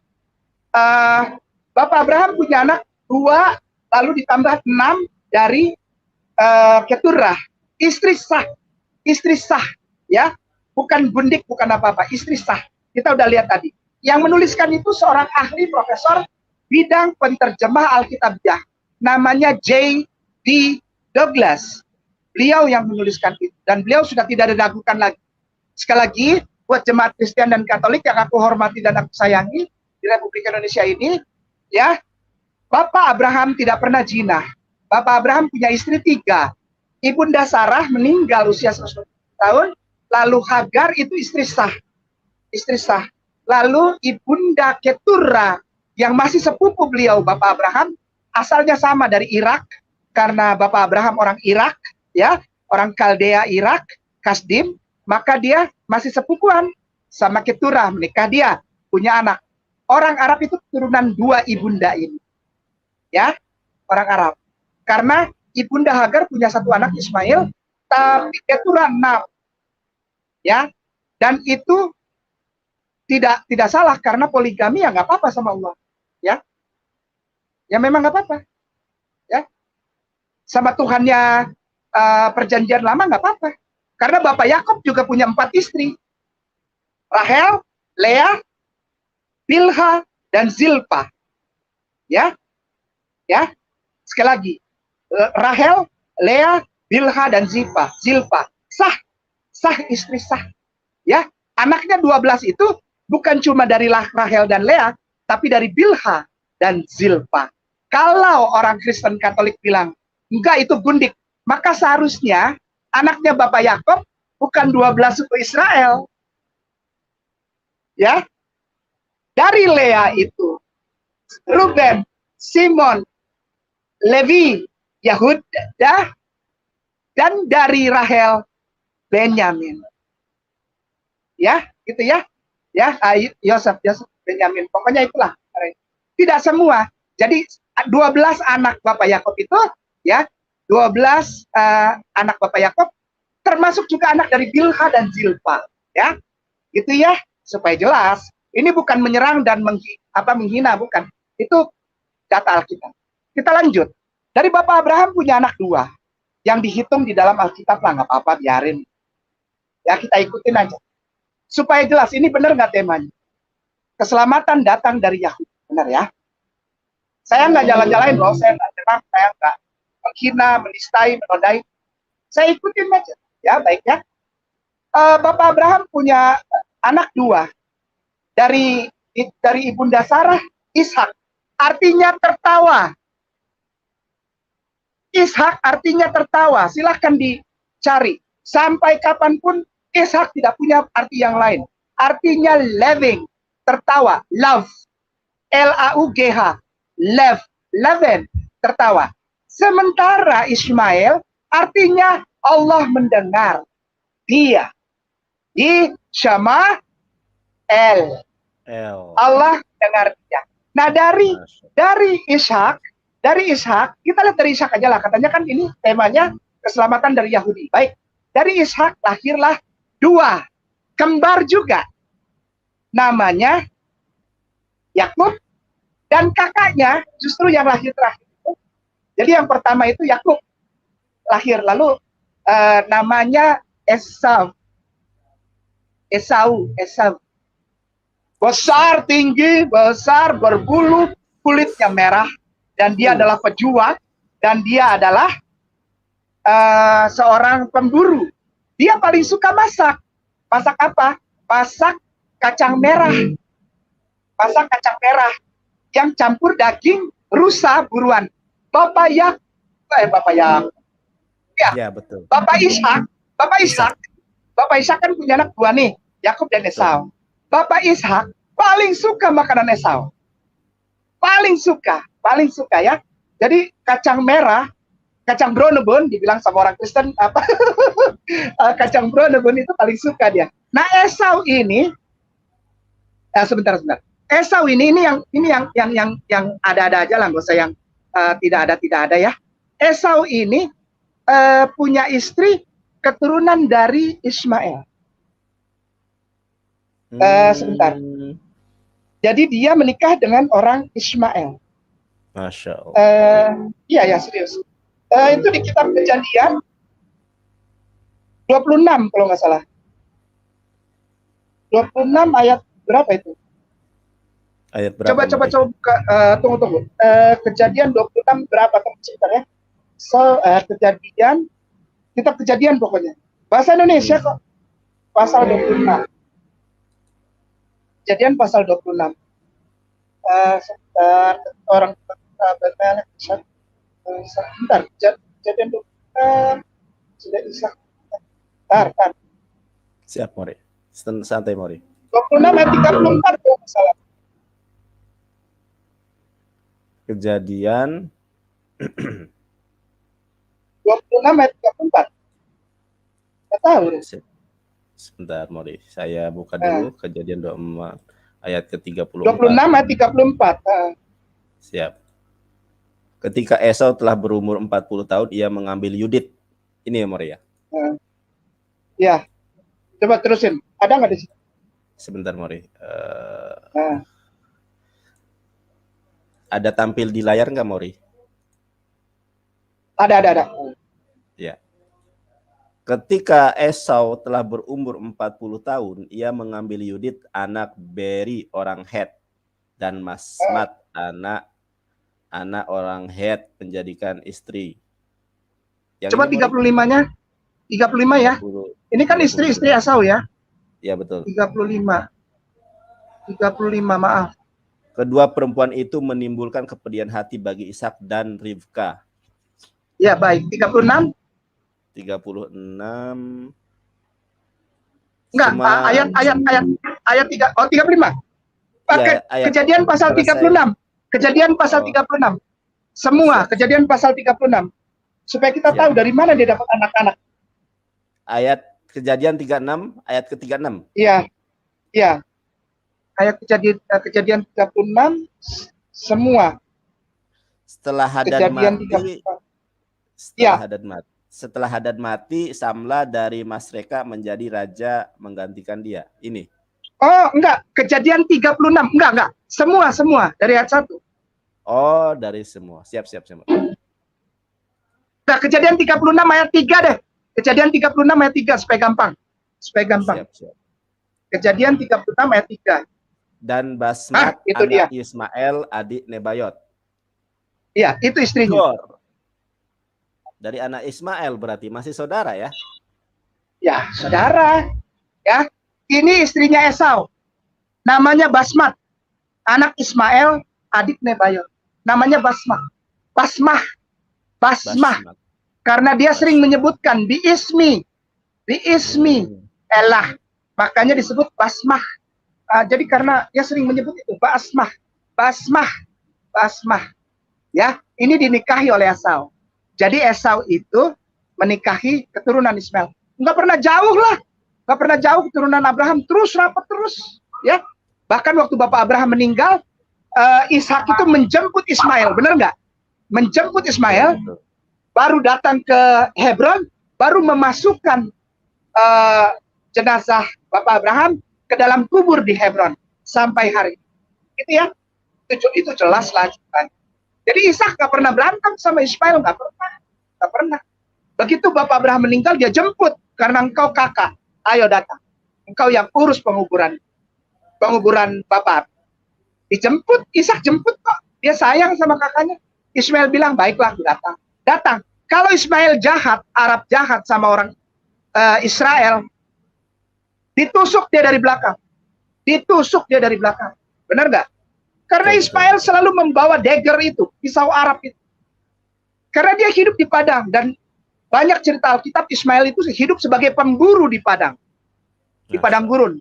Bapak Abraham punya anak 2, lalu ditambah 6 dari Keturah, istri sah, ya, bukan bundik, bukan apa-apa, istri sah. Kita udah lihat tadi. Yang menuliskan itu seorang ahli profesor bidang penterjemah Alkitabiah, namanya J.D. Douglas. Beliau yang menuliskan itu, dan beliau sudah tidak diragukan lagi. Sekali lagi, buat jemaat Kristen dan Katolik yang aku hormati dan aku sayangi di Republik Indonesia ini, ya, Bapak Abraham tidak pernah zina. Bapak Abraham punya istri 3. Ibunda Sarah meninggal usia 100 tahun, lalu Hagar itu istri sah. Lalu Ibunda Keturah yang masih sepupu beliau, Bapak Abraham, asalnya sama dari Irak, karena Bapak Abraham orang Irak, ya, orang Kaldea Irak, Kasdim, maka dia masih sepupuan sama Keturah, menikah dia, punya anak. Orang Arab itu keturunan 2 ibunda ini, ya, orang Arab. Karena Ibunda Hagar punya 1 anak Ismail, tapi Keturah 6, ya, dan itu tidak salah karena poligami ya nggak apa-apa sama Allah, ya memang nggak apa-apa, ya, sama Tuhannya perjanjian lama nggak apa-apa, karena Bapak Yakub juga punya 4 istri, Rahel, Leah, Bilha, dan Zilpa, ya, sekali lagi, Rahel, Leah, Bilha, dan Zilpa, sah, istri sah, ya, anaknya 12 itu bukan cuma dari Rahel dan Leah, tapi dari Bilha dan Zilpa. Kalau orang Kristen Katolik bilang, enggak itu gundik, maka seharusnya anaknya Bapak Yakub bukan 12 suku Israel. Ya. Dari Leah itu Ruben, Simon, Levi, Yahuda, dan dari Rahel Benyamin. Ya, gitu ya. Ya, Yosef, Benyamin. Pokoknya itulah. Tidak semua. Jadi 12 anak Bapak Yakub itu, ya, 12 anak Bapak Yakub, termasuk juga anak dari Bilha dan Zilpa, ya, gitu ya, supaya jelas. Ini bukan menyerang dan menghina, bukan. Itu data Alkitab. Kita lanjut. Dari Bapak Abraham punya anak 2, yang dihitung di dalam Alkitab lah, nggak apa-apa, biarin. Ya, kita ikutin aja. Supaya jelas, ini benar nggak temanya? Keselamatan datang dari Yahudi, benar ya? Saya nggak jalan-jalain loh, saya nggak tenang, saya nggak menghina, menistai, menodai. Saya ikutin aja, ya, baik ya. Bapak Abraham punya anak 2 dari Ibunda Sarah, Ishak, artinya tertawa. Ishak artinya tertawa. Silahkan cari. Sampai kapanpun Ishak tidak punya arti yang lain. Artinya living, tertawa, love, L-A-U-G-H, love, leven, tertawa. Sementara Ismail artinya Allah mendengar. Dia di Syama El. Allah dengar dia. Nah dari Ishak kita lihat dari Ishak aja lah. Katanya kan ini temanya keselamatan dari Yahudi. Baik, dari Ishak lahirlah dua kembar juga. Namanya Yakub dan kakaknya justru yang lahir terakhir itu. Jadi yang pertama itu Yakub lahir, lalu namanya Esau. Besar, tinggi, besar, berbulu, kulitnya merah, dan dia adalah pejuang, dan dia adalah seorang pemburu. Dia paling suka masak. Masak apa? Masak kacang merah. Masak kacang merah yang campur daging rusa buruan. Bapak betul. Bapak Ishak kan punya anak dua nih, Yakub dan Esau. Bapak Ishak paling suka makanan Esau. Paling suka ya. Jadi kacang merah, kacang browniebun dibilang sama orang Kristen apa? Kacang browniebun itu paling suka dia. Nah, Esau ini sebentar. Esau ini yang ada aja lah, nggak usah yang tidak ada ya. Esau ini punya istri keturunan dari Ismail. Sebentar. Jadi dia menikah dengan orang Ismail. Masya Allah. Iya serius. Itu di kitab Kejadian 26 kalau nggak salah. 26 ayat berapa itu? Ayat berapa? Coba buka, tunggu. Kejadian 26 berapa sebentar ya? Kitab Kejadian pokoknya. Bahasa Indonesia kok. Pasal 26. Kejadian pasal 26. Sebentar, orang sebentar. Kejadian 26. Sudah bisa. Bentar. Siap, Mori. Santai, Mori. 26 ayat 34 kalau nggak salah. Kejadian 26 ayat 34. Nggak tahu. Sebentar, Mori. Saya buka dulu Kejadian 24 ayat ke-34. 26 ayat 34. Siap. Ketika Esau telah berumur 40 tahun, ia mengambil Yudit. Ini ya, Mori ya? Ya. Coba terusin. Ada nggak di sini? Sebentar, Mori. Ada tampil di layar nggak, Mori? Ada. Ya. Ketika Esau telah berumur 40 tahun, ia mengambil Yudit anak Beri orang Het dan Basmat anak orang Het menjadikan istri. Yang coba 35-nya. 35 ya. 30, ini kan istri Esau ya? Ya, betul. 35, maaf. Kedua perempuan itu menimbulkan kepedihan hati bagi Ishak dan Rivka. Ya, baik. 36. 36. Enggak, ayat 3. Oh, 35. Pakai ya, Kejadian pasal 36. Kejadian pasal 36. Semua Kejadian pasal 36. Supaya kita tahu dari mana dia dapat anak-anak. Ayat Kejadian 36, ayat ke-36. Iya. Ayat Kejadian 36 semua. Setelah Hadad mati. Setelah Hadad mati, Samla dari Masreka menjadi raja menggantikan dia. Ini. Oh, enggak. Kejadian 36. Enggak. Semua dari ayat 1. Oh, dari semua. Siap. Nah, Kejadian 36 ayat 3 deh. Kejadian 36 ayat 3 supaya gampang. Siap. Kejadian 36 ayat 3. Dan Basmat itu anak dia. Ismail adik Nebayot. Iya, itu istrinya. Dari anak Ismail berarti masih saudara ya? Ya, saudara. Ya, ini istrinya Esau. Namanya Basmat. Anak Ismail, adik Nebayot. Namanya Basmah. Karena dia sering menyebutkan biismi elah, makanya disebut basmah. Jadi karena dia sering menyebut itu basmah, ya. Ini dinikahi oleh Esau. Jadi Esau itu menikahi keturunan Ismail. Nggak pernah jauh lah, nggak pernah jauh keturunan Abraham, terus rapat terus, ya. Bahkan waktu Bapak Abraham meninggal, Ishak itu menjemput Ismail, benar nggak? Menjemput Ismail, baru datang ke Hebron, baru memasukkan jenazah Bapak Abraham ke dalam kubur di Hebron sampai hari ini. Gitu ya, itu jelas lanjutan. Jadi Ishak nggak pernah berantem sama Ismail, nggak pernah. Begitu Bapak Abraham meninggal, dia jemput, karena engkau kakak, ayo datang, engkau yang urus penguburan Bapak. Dijemput, Ishak jemput kok, dia sayang sama kakaknya. Ismail bilang, baiklah, aku datang. Kalau Ismail jahat, Arab jahat sama orang Israel, ditusuk dia dari belakang. Benar nggak? Karena Ismail selalu membawa dagger itu, pisau Arab itu. Karena dia hidup di padang, dan banyak cerita Alkitab Ismail itu hidup sebagai pemburu di padang gurun.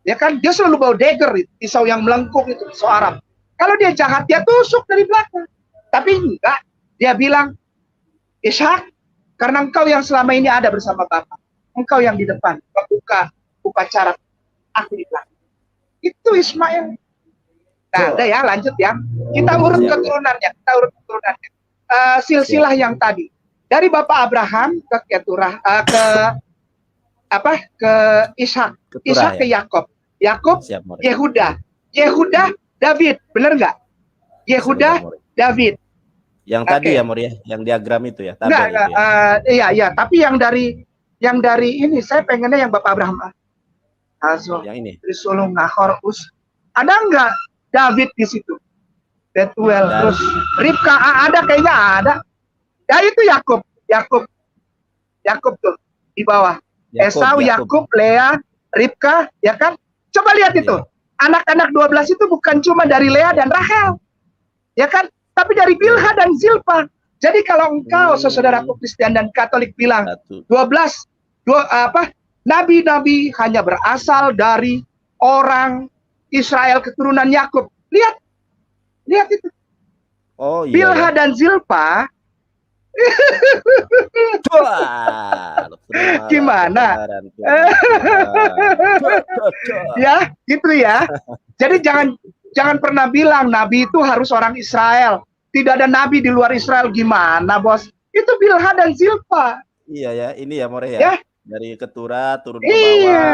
Ya kan, dia selalu bawa dagger itu, pisau yang melengkung itu, pisau Arab. Kalau dia jahat, dia tusuk dari belakang. Tapi enggak, dia bilang, Ishak, karena engkau yang selama ini ada bersama Bapak, engkau yang di depan, buka upacara, aku di belakang. Itu Ismail. Nah, udah ya, lanjut ya. Kita urut keturunannya. Silsilah yang tadi. Dari Bapak Abraham ke Keturah, ke Ishak. Ishak ke Yakub. Yakub, Yehuda, David. Benar nggak? Yehuda, David. Yang tadi ya, Mori, yang diagram itu ya. Enggak, iya, tapi yang dari ini saya pengennya yang Bapak Abraham. Yang ini. Risulung Nahor ada enggak David di situ? Betuel, terus Ribka ada, kayaknya ada. Ya itu Yakub tuh di bawah. Esau, Yakub, Lea, Ribka, ya kan? Coba lihat itu. Anak-anak 12 itu bukan cuma dari Lea dan Rahel. Ya kan? Tapi dari Bilha dan Zilpa. Jadi kalau engkau, saudaraku Kristen dan Katolik bilang 12 nabi-nabi hanya berasal dari orang Israel keturunan Yakub. Lihat itu. Oh iya. Bilha dan Zilpa. Gimana? Ya, gitu ya. Jadi jangan pernah bilang nabi itu harus orang Israel. Tidak ada nabi di luar Israel. Gimana, Bos? Itu Bilha dan Zilpa. Iya ya, ini ya, More ya. Dari Keturah turun ke bawah. Iya.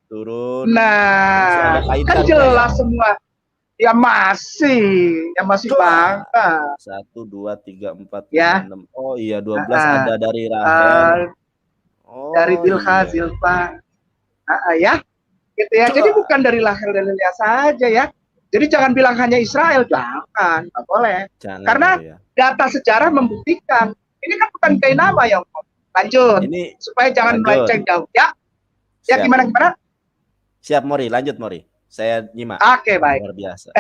Turun. Nah, kan jelas ya? Semua. Ya masih bangga. 1, 2, 3, 4, 5, ya. 6. Oh iya, 12 ada dari Rahel. Dari Bilha, Zilpa. Ya. Gitu ya. Jadi bukan dari Rahel dan Lea saja ya. Jadi jangan bilang hanya Israel, jangan, nggak boleh. Karena data sejarah membuktikan. Ini kan bukan kayak nama ya. Lanjut. Ini supaya jangan melenceng jauh. Ya. Ya, gimana? Siap, Mori. Lanjut, Mori. Saya nyimak. Oke, baik. Luar biasa.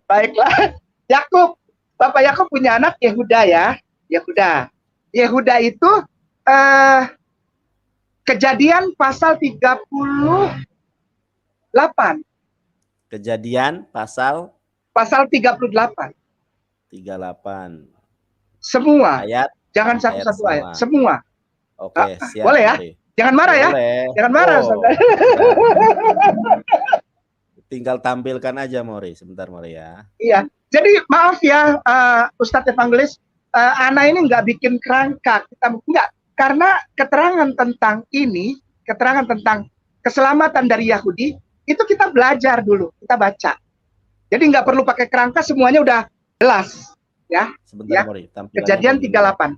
Baiklah. Yakub. Bapak Yakub punya anak Yehuda ya. Yehuda itu Kejadian pasal 38. Kejadian pasal 38. 38. Semua. Ayat. Jangan satu-satu ayat. Semua. Oke, siap. Boleh ya? Jangan marah ya. Jangan marah. Tinggal tampilkan aja, Mori. Sebentar, Mori ya. Iya. Jadi maaf ya, Ustadz Evangelis, Ana ini nggak bikin kerangka. Kita nggak. Karena keterangan tentang ini, keterangan tentang keselamatan dari Yahudi, itu kita belajar dulu, kita baca. Jadi nggak perlu pakai kerangka, semuanya udah jelas. Ya. Sebentar, ya. Mori. Kejadian 38.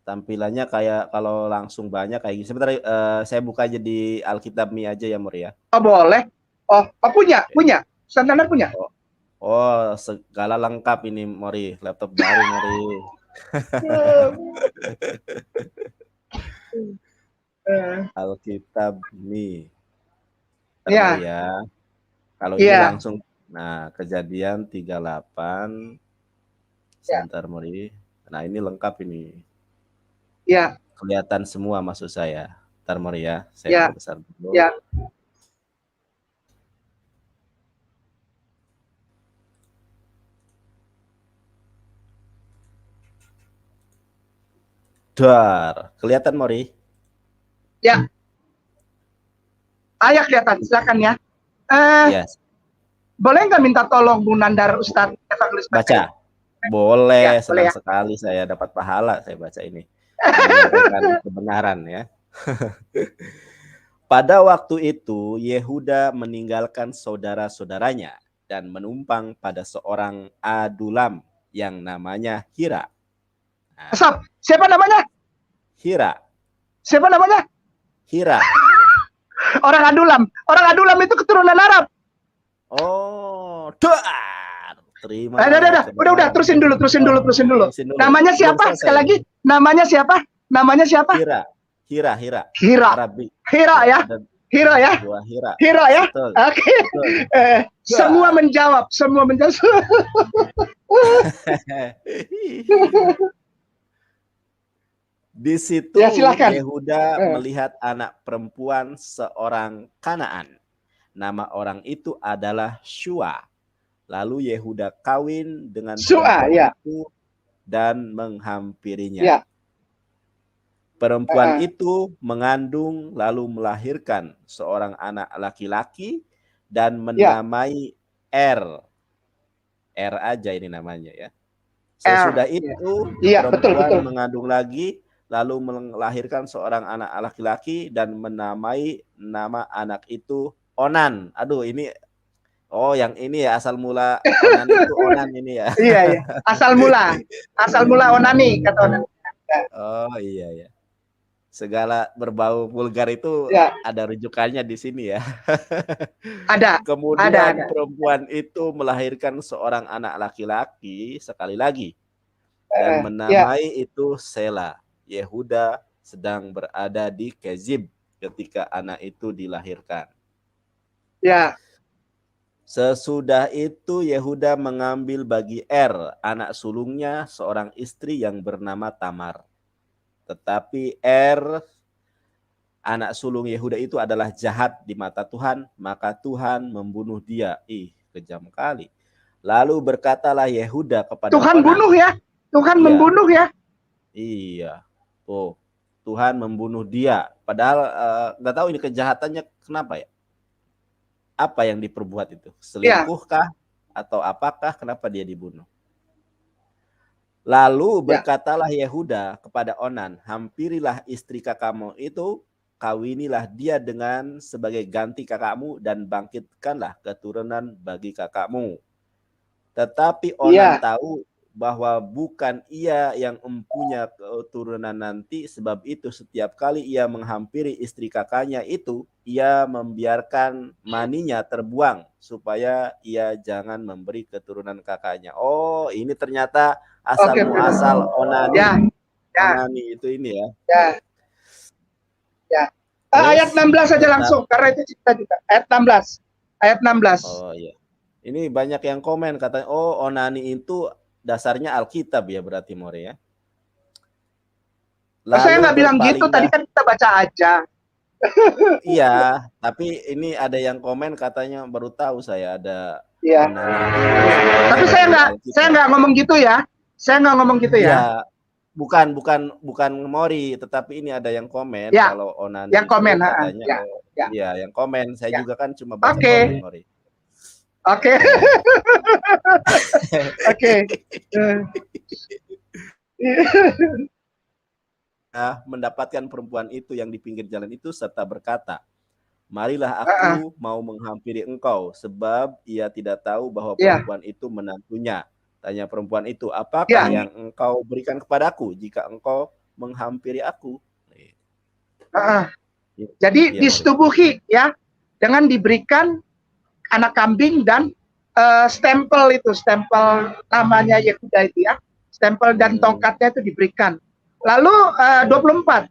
Tampilannya kayak kalau langsung banyak kayak gini. Sebentar, saya buka aja di Alkitab.me aja ya, Mori ya. Oh, boleh. Oh punya. Standar punya. Oh, segala lengkap ini, Mori. Laptop baru, Mori. Alkitab.me. Ya. Kalau ini langsung. Nah, Kejadian 38. Sebentar, Mori. Nah, ini lengkap ini. Ya. Kelihatan semua maksud saya. Ntar Mori ya, saya Ya. perbesar dulu. Ya. Dar, kelihatan Mori? Ya. Ayah kelihatan, silakan ya. Yes. Boleh nggak minta tolong Bu Nandar Ustadz Evangelis baca? Boleh, ya, senang boleh ya. sekali saya dapat pahala saya baca ini. Menyampaikan kebenaran ya. Pada waktu itu Yehuda meninggalkan saudara-saudaranya dan menumpang pada seorang Adulam yang namanya Hira. Nah, siapa namanya? Hira. Siapa namanya? Hira. Orang Adulam. Orang Adulam itu keturunan Arab. Oh, dar. Terima. Udah, terusin dulu. Namanya siapa? Sekali lagi, namanya siapa? Namanya siapa? Hira. Arabi. Hira ya. Hira ya. Hira ya. Oke. Semua menjawab. Di situ ya, Yehuda melihat anak perempuan seorang Kanaan. Nama orang itu adalah Shua. Lalu Yehuda kawin dengan perempuan itu dan menghampirinya. Ya. Perempuan itu mengandung lalu melahirkan seorang anak laki-laki dan menamai R aja ini namanya ya. Sesudah itu perempuan mengandung lagi lalu melahirkan seorang anak laki-laki dan menamai nama anak itu Onan. Aduh ini yang ini ya asal mula Onan itu Onan ini ya. Iya. Asal mula Onani kata Onan. Oh iya. Segala berbau vulgar itu ada rujukannya di sini ya. Ada. Kemudian perempuan itu melahirkan seorang anak laki-laki sekali lagi dan menamai itu Sela. Yehuda sedang berada di Kezib ketika anak itu dilahirkan. Ya. Sesudah itu Yehuda mengambil bagi anak sulungnya seorang istri yang bernama Tamar. Tetapi anak sulung Yehuda itu adalah jahat di mata Tuhan, maka Tuhan membunuh dia. Kejam kali. Lalu berkatalah Yehuda kepada Tuhan Onan, bunuh ya. Tuhan membunuh ya. Iya. Tuhan membunuh dia. Padahal nggak tahu ini kejahatannya kenapa ya. Apa yang diperbuat itu? Selingkuhkah? Atau apakah? Kenapa dia dibunuh? Lalu berkatalah Yehuda kepada Onan, hampirilah istri kakakmu itu, kawinilah dia dengan sebagai ganti kakakmu dan bangkitkanlah keturunan bagi kakakmu. Tetapi Onan tahu bahwa bukan ia yang mempunyai keturunan nanti, sebab itu setiap kali ia menghampiri istri kakaknya itu, ia membiarkan maninya terbuang supaya ia jangan memberi keturunan kakaknya. Oh, ini ternyata asal Onani. Onani itu ini ya. Ayat 16 saja langsung karena itu cerita juga. Ayat 16. Oh iya. Ini banyak yang komen katanya, Onani itu dasarnya Alkitab ya berarti Mori ya. Saya nggak bilang gitu, tadi kan kita baca aja. Iya, tapi ini ada yang komen katanya baru tahu saya ada. Iya. Tapi saya nggak ngomong gitu ya. Saya nggak ngomong gitu ya. Bukan Mori, tetapi ini ada yang komen kalau Onani yang komen katanya. Iya, yang komen. Saya juga kan cuma baca komen Mori. Oke. Mendapatkan perempuan itu yang di pinggir jalan itu serta berkata, marilah aku mau menghampiri engkau, sebab ia tidak tahu bahwa perempuan itu menantunya. Tanya perempuan itu, apakah yang engkau berikan kepadaku jika engkau menghampiri aku? Jadi disetubuhi ya, dengan diberikan anak kambing dan stempel namanya Yehuda itu ya, stempel dan tongkatnya itu diberikan. Lalu 24.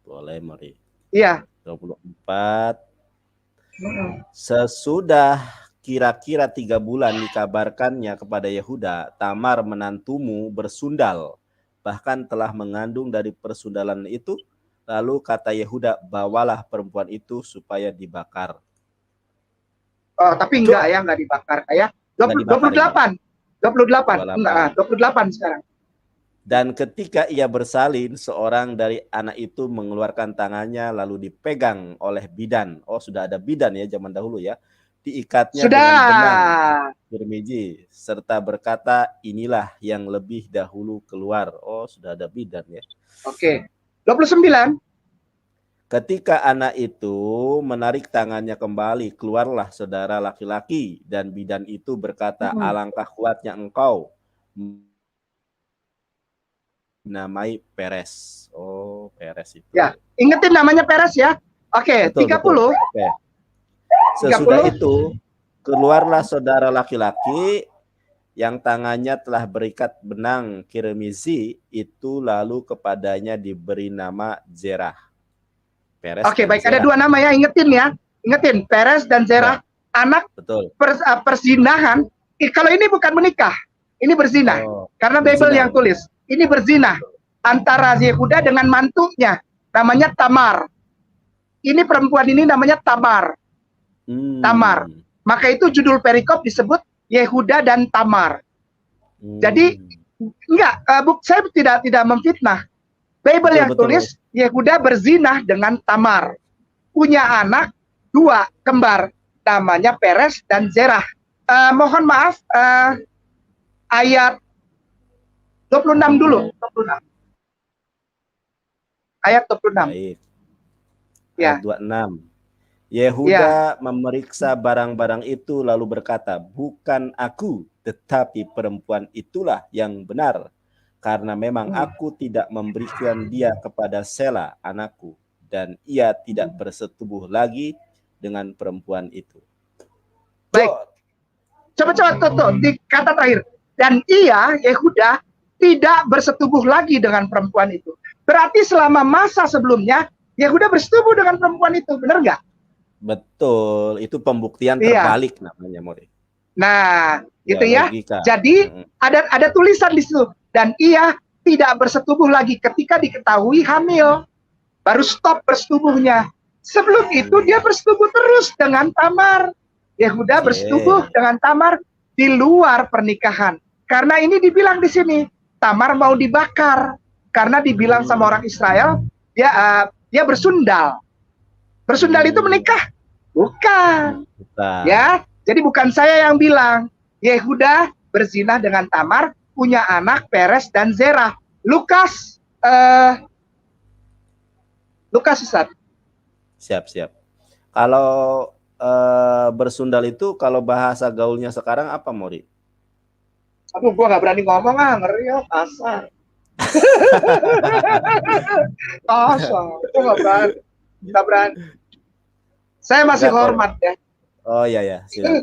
Boleh Mori. Iya. 24. Sesudah kira-kira 3 bulan dikabarkannya kepada Yehuda, Tamar menantumu bersundal, bahkan telah mengandung dari persundalan itu. Lalu kata Yehuda, bawalah perempuan itu supaya dibakar. Oh, tapi enggak ya, enggak dibakar kayak 28. 28. Enggak, 28 sekarang. Dan ketika ia bersalin, seorang dari anak itu mengeluarkan tangannya lalu dipegang oleh bidan. Oh, sudah ada bidan ya zaman dahulu ya. Diikatnya Sudah. dengan benang bermiji serta berkata, inilah yang lebih dahulu keluar. Oh, sudah ada bidan ya. Oke. 29. Ketika anak itu menarik tangannya kembali, keluarlah saudara laki-laki, dan bidan itu berkata, alangkah kuatnya engkau, namai Peres. Oh, Peres itu. Ya, ingetin namanya Peres ya. Oke, betul, 30. Betul. Oke. Sesudah 30. Itu, keluarlah saudara laki-laki yang tangannya telah berikat benang kiremizi itu, lalu kepadanya diberi nama Zerah. Peres. Oke, baik. Zerah. Ada 2 nama ya, ingetin Peres dan Zerah. Ya. Anak perzinahan. Kalau ini bukan menikah, ini berzina. Karena Bible yang tulis. Ini berzina antara Yehuda dengan mantunya, namanya Tamar. Ini perempuan ini namanya Tamar. Tamar. Maka itu judul perikop disebut Yehuda dan Tamar. Jadi enggak, saya tidak memfitnah. Bible yang tulis Yehuda berzina dengan Tamar. Punya anak 2 kembar, namanya Peres dan Zerah. Mohon maaf, ayat 26 dulu. 26. Ayat 26. Baik. Ya. Ayat 26. Yehuda memeriksa barang-barang itu lalu berkata, bukan aku, tetapi perempuan itulah yang benar. Karena memang aku tidak memberikan dia kepada Sela, anakku. Dan ia tidak bersetubuh lagi dengan perempuan itu. Baik. Coba tuh, di kata terakhir. Dan ia, Yehuda, tidak bersetubuh lagi dengan perempuan itu. Berarti selama masa sebelumnya, Yehuda bersetubuh dengan perempuan itu, benar nggak? Betul, itu pembuktian terbalik namanya, Mori. Nah, gitu ya. Logika. Jadi ada tulisan di situ. Dan ia tidak bersetubuh lagi ketika diketahui hamil. Baru stop bersetubuhnya. Sebelum itu dia bersetubuh terus dengan Tamar. Yehuda bersetubuh dengan Tamar di luar pernikahan. Karena ini dibilang di sini. Tamar mau dibakar karena dibilang sama orang Israel dia bersundal. Bersundal itu menikah? Bukan. Ya, jadi bukan saya yang bilang. Yehuda berzina dengan Tamar, punya anak Peres dan Zerah. Lukas Ustaz. Siap. Kalau bersundal itu kalau bahasa gaulnya sekarang apa, Mori? Aduh, gua nggak berani ngomong, ngeri ya, kasar. Kasar, gua nggak berani. Saya masih hormat ya. Oh iya, siap.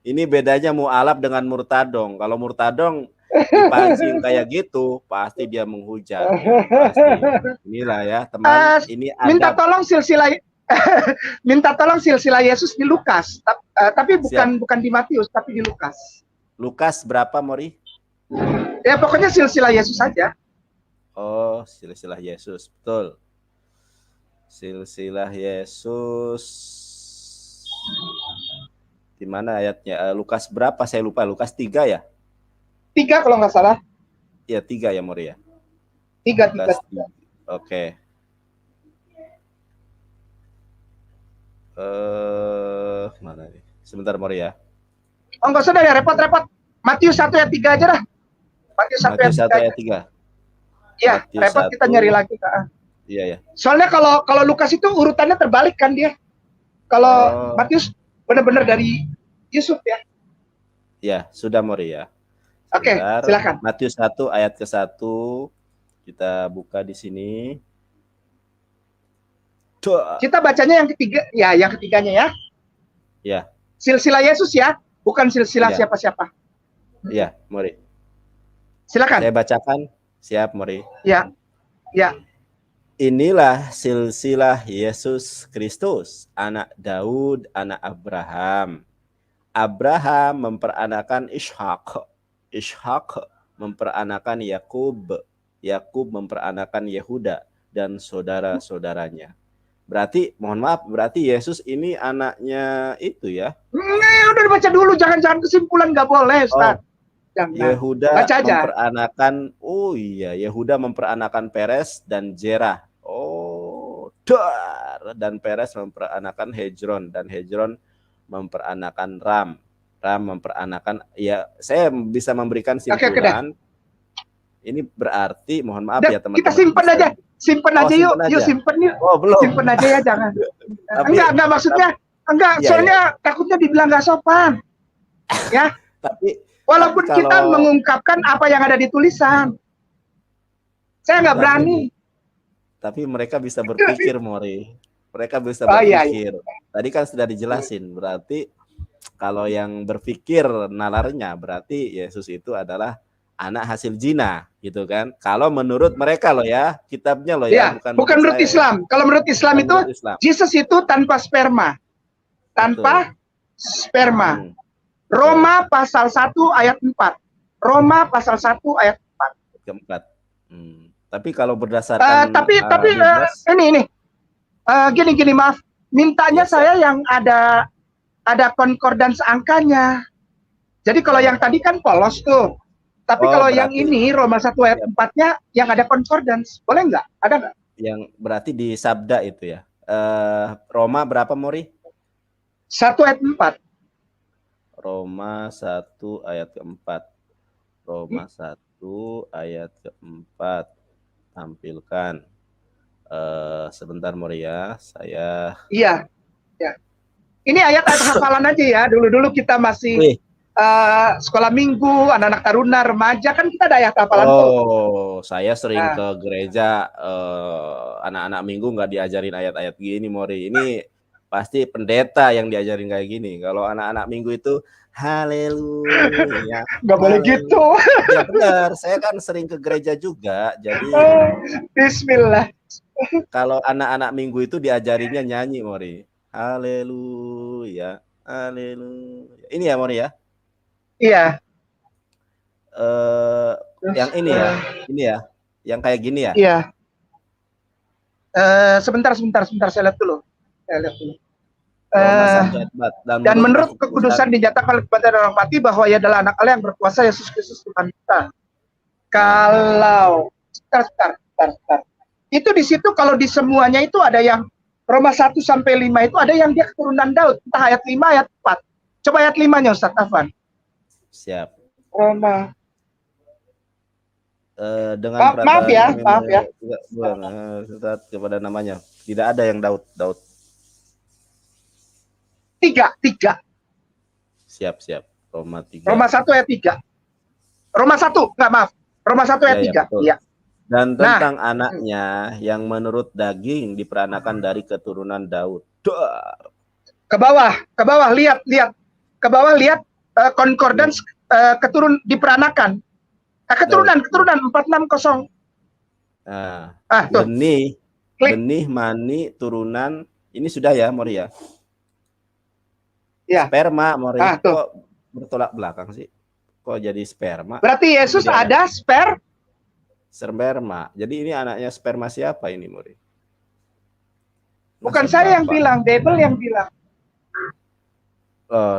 Ini bedanya mu'alaf dengan murtadong. Kalau murtadong dipancing kayak gitu, pasti dia menghujat. Pasti. Inilah ya, teman. Ini minta tolong silsilah Yesus di Lukas, tapi bukan di Matius, tapi di Lukas. Lukas berapa, Mori? Ya pokoknya silsilah Yesus saja. Oh, silsilah Yesus, betul. Silsilah Yesus. Di mana ayatnya? Lukas berapa? Saya lupa. Lukas 3 ya? 3 kalau nggak salah. Iya, 3 ya, Mori ya? 3. Oke. Mana nih? Sebentar, Mori ya. Oh, nggak usah ya, repot-repot. Matius 1 ayat 3 aja dah. Matius 1 ayat 3. Iya, repot 1. Kita nyari lagi, Kak. Iya. Soalnya kalau Lukas itu urutannya terbalik kan dia. Kalau Matius benar-benar dari Yusuf ya. Ya, sudah, Mori ya. Oke, silakan. Matius 1 ayat ke-1. Kita buka di sini. Kita bacanya yang ketiga, ya, yang ketiganya ya. Ya. Silsilah Yesus ya, bukan silsilah siapa-siapa. Iya, Mori. Silakan. Saya bacakan. Siap, Mori. Ya. Inilah silsilah Yesus Kristus, anak Daud, anak Abraham. Abraham memperanakan Ishak. Ishak memperanakan Yakub. Yakub memperanakan Yehuda dan saudara-saudaranya. Berarti, mohon maaf, berarti Yesus ini anaknya itu ya? Udah dibaca dulu, jangan kesimpulan, nggak boleh, Ustaz. Yehuda memperanakan, oh iya, Yehuda memperanakan Peres dan Zerah. Oh, dan Peres memperanakan Hezron, dan Hezron memperanakan Ram. Ram memperanakan, ya saya bisa memberikan simpulan. Ini berarti, mohon maaf ya teman-teman. Kita simpan aja, simpan aja yuk, simpan yuk. Oh belum. Simpan aja ya, jangan. Enggak maksudnya, enggak. Soalnya takutnya dibilang nggak sopan, ya. Tapi walaupun kita mengungkapkan apa yang ada di tulisan, saya nggak berani. Tapi mereka bisa berpikir, Mori. Mereka bisa berpikir. Tadi kan sudah dijelasin. Berarti kalau yang berpikir nalarnya, berarti Yesus itu adalah anak hasil zina, gitu kan? Kalau menurut mereka loh ya, kitabnya loh ya, bukan menurut Islam. Kalau menurut Islam itu, Yesus itu tanpa sperma, sperma. Roma pasal 1 ayat 4. Roma pasal 1 ayat 4. Tapi kalau berdasarkan ini gini maaf, mintanya saya yang ada konkordans angkanya. Jadi kalau yang tadi kan polos tuh. Tapi kalau yang ini Roma 1 ayat 4-nya yang ada konkordans, boleh nggak? Ada nggak? Yang berarti di sabda itu ya. Roma berapa, Mori? 1 ayat 4. Roma 1 ayat keempat. Roma 1 ayat keempat. Tampilkan. Sebentar, Mori ya. Saya. Iya. Ya. Ini ayat hafalan aja ya. Dulu kita masih sekolah minggu, anak-anak taruna, remaja, kan kita ada ayat hafalan tuh. Saya sering ke gereja, anak-anak minggu nggak diajarin ayat-ayat gini, Mori. Ini pasti pendeta yang diajarin kayak gini. Kalau anak-anak minggu itu haleluya. Nggak boleh gitu. Ya benar, saya kan sering ke gereja juga. Jadi Bismillah. Kalau anak-anak minggu itu diajarinnya nyanyi, Mori. Haleluya, haleluya. Ini ya, Mori ya? Iya. Yang ini ya, yang kayak gini ya? Iya. Sebentar, saya lihat dulu. Dan menurut kekudusan dinyatakan kepada orang mati bahwa ia adalah anak Allah yang berkuasa, Yesus Kristus Tuhan kita. Kalau sebentar. Itu di situ kalau di semuanya itu ada yang Roma 1 sampai 5 itu ada yang dia keturunan Daud, entah ayat 5 ayat 4. Coba ayat 5-nya Ustaz Afwan. Siap. Roma. Dengan maaf ya. Ustaz kepada namanya. Tidak ada yang Daud. 3. Siap. Roma 3. Roma 1 ayat 3. Roma 1, enggak maaf. Roma 1 ayat 3. Iya. Dan tentang anaknya yang menurut daging diperanakan dari keturunan Daud. Ke bawah lihat. Ke bawah lihat konkordans diperanakan. Keturunan 460. Benih mani turunan ini sudah ya, Mori ya? Ya. Sperma, Mori. Kok bertolak belakang sih? Kok jadi sperma? Berarti Yesus ada sperma. Jadi ini anaknya sperma siapa ini, Mori? Bukan saya yang bilang, Bible yang bilang.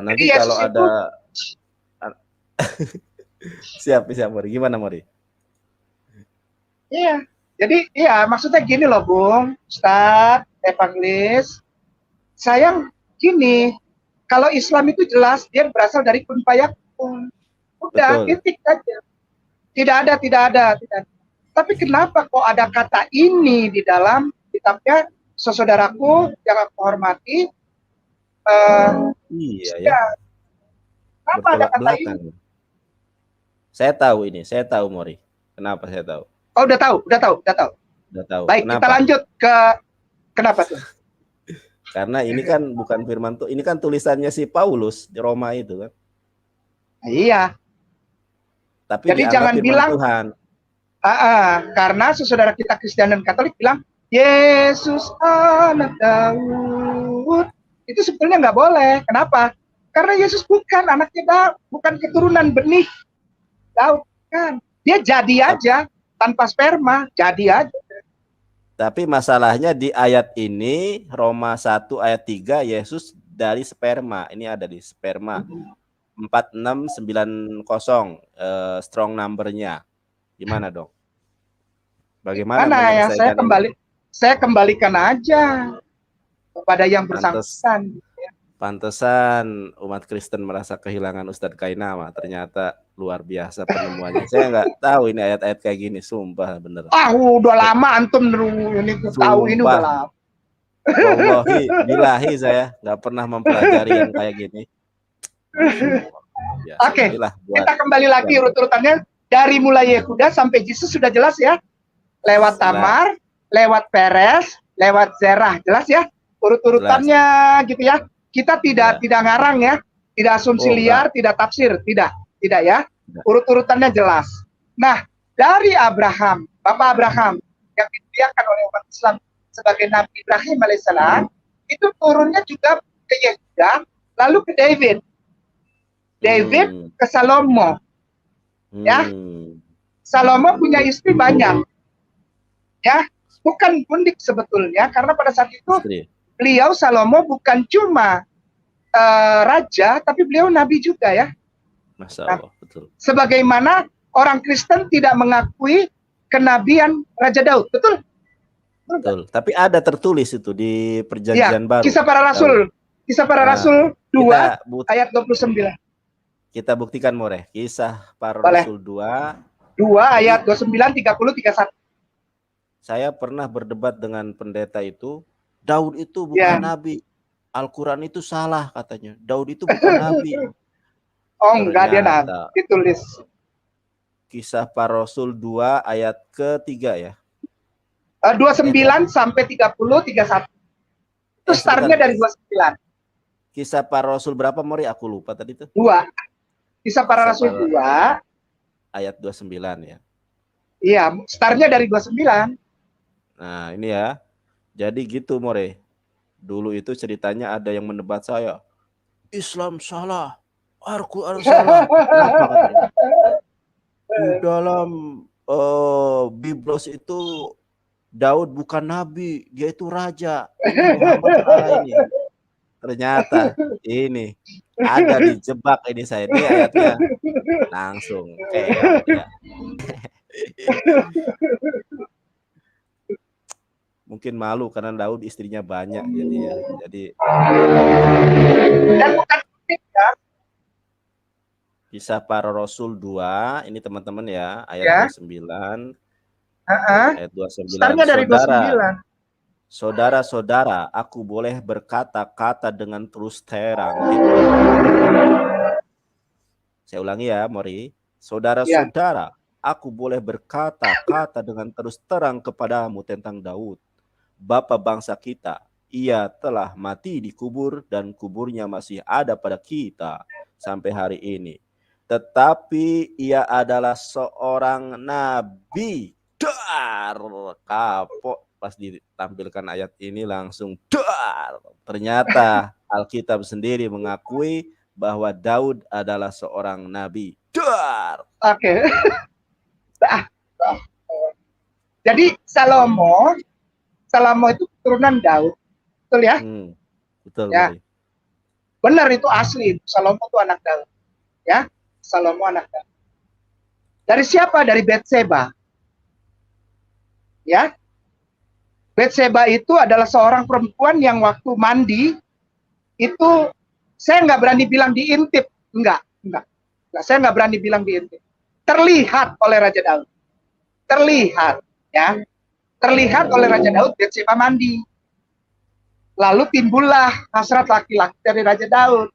Nanti kalau ada siap, Mori. Gimana, Mori? Iya. Jadi maksudnya gini loh, Bung, Ustaz, Evangelis. Sayang gini, kalau Islam itu jelas dia berasal dari kun fayakun. Udah, titik aja. Tidak ada. Tapi kenapa kok ada kata ini di dalam kitabnya, saudaraku yang aku hormati? Iya ya. Kenapa ada kata ini? Saya tahu, Mori. Kenapa saya tahu? Oh, udah tahu. Baik, kenapa? Kita lanjut ke kenapa tuh? Karena ini kan bukan firman Tuhan, ini kan tulisannya si Paulus di Roma itu kan. Iya. Tapi jadi jangan bilang Tuhan. Karena saudara kita Kristen dan Katolik bilang Yesus anak Daud. Itu sebetulnya nggak boleh. Kenapa? Karena Yesus bukan anaknya Daud, bukan keturunan benih Daud, kan. Dia jadi aja tanpa sperma, jadi aja. Tapi masalahnya di ayat ini Roma 1 ayat 3 Yesus dari sperma. Ini ada di sperma 4690 strong number-nya. Gimana dong? Bagaimana Mana ya? menyelesaikan Saya kembalikan aja kepada yang bersangkutan. Pantesan umat Kristen merasa kehilangan Ustadz Kainama. Ternyata luar biasa penemuannya. Saya nggak tahu ini ayat-ayat kayak gini, sumpah bener. Udah lama antum ini tahu ini udah lama. Wallahi, bilahi saya nggak pernah mempelajari yang kayak gini. Oke, kita kembali lagi urut-urutannya dari mulai Yehuda sampai Yesus sudah jelas ya. Lewat Tamar, lewat Peres, lewat Zerah, jelas ya urut-urutannya gitu ya. Kita tidak ngarang ya, tidak asumsi liar, tidak tafsir, tidak ya. Urut-urutannya jelas. Nah, dari Abraham, Bapak Abraham yang dimuliakan oleh umat Islam sebagai Nabi Ibrahim alaihissalam, itu turunnya juga ke Yehuda, lalu ke David. David ke Salomo. Ya. Salomo punya istri banyak. Ya, bukan gundik sebetulnya karena pada saat itu beliau Salomo bukan cuma raja, tapi beliau nabi juga ya. Masya Allah, betul. Sebagaimana orang Kristen tidak mengakui kenabian Raja Daud, betul? Betul. Tapi ada tertulis itu di Perjanjian Baru. Kisah Para Rasul, Kisah Para Rasul 2 ayat 29. Kita buktikan More. Kisah Para Rasul 2 ayat 29, 30, 31. Saya pernah berdebat dengan pendeta itu. Daud itu bukan nabi. Al-Quran itu salah katanya. Daud itu bukan nabi. Enggak, dia nabi. Ditulis. Kisah Para Rasul 2 ayat ketiga ya. 29 sampai 30, 31. Itu startnya dari 29. Kisah Para Rasul berapa Mori? Aku lupa tadi itu. 2. Kisah Para Rasul 2 ayat 29 ya. Iya, startnya dari 29. Nah, ini ya. Jadi gitu More. Dulu itu ceritanya ada yang mendebat saya. Islam salah. Al-Quran salah. Kenapa katanya? Di dalam Biblos itu Daud bukan nabi, dia itu raja. Muhammad salah ini. Ternyata ini ada dijebak ini saya. Ini ayatnya langsung keok ya. Mungkin malu karena Daud istrinya banyak jadi dan bukan ya. Kisah Para Rasul 2 ini teman-teman ya, ayat 29. Ayat 29. Startnya dari 29. Saudara-saudara, aku boleh berkata-kata dengan terus terang. Saya ulangi ya, Mori. Saudara-saudara, aku boleh berkata-kata dengan terus terang kepadamu tentang Daud, bapa bangsa kita. Ia telah mati dikubur dan kuburnya masih ada pada kita sampai hari ini. Tetapi ia adalah seorang nabi. Dar kapok pas ditampilkan ayat ini langsung dar. Ternyata Alkitab sendiri mengakui bahwa Daud adalah seorang nabi. Dar. Oke. Jadi Salomo itu keturunan Daud, betul ya? Betul ya. Benar, itu asli. Salomo itu anak Daud, ya. Salomo anak Daud. Dari siapa? Dari Betseba. Ya, Betseba itu adalah seorang perempuan yang waktu mandi itu saya nggak berani bilang diintip, enggak, saya nggak berani bilang diintip. Terlihat oleh Raja Daud, terlihat oleh Raja Daud Betseba mandi. Lalu timbullah hasrat laki-laki dari Raja Daud.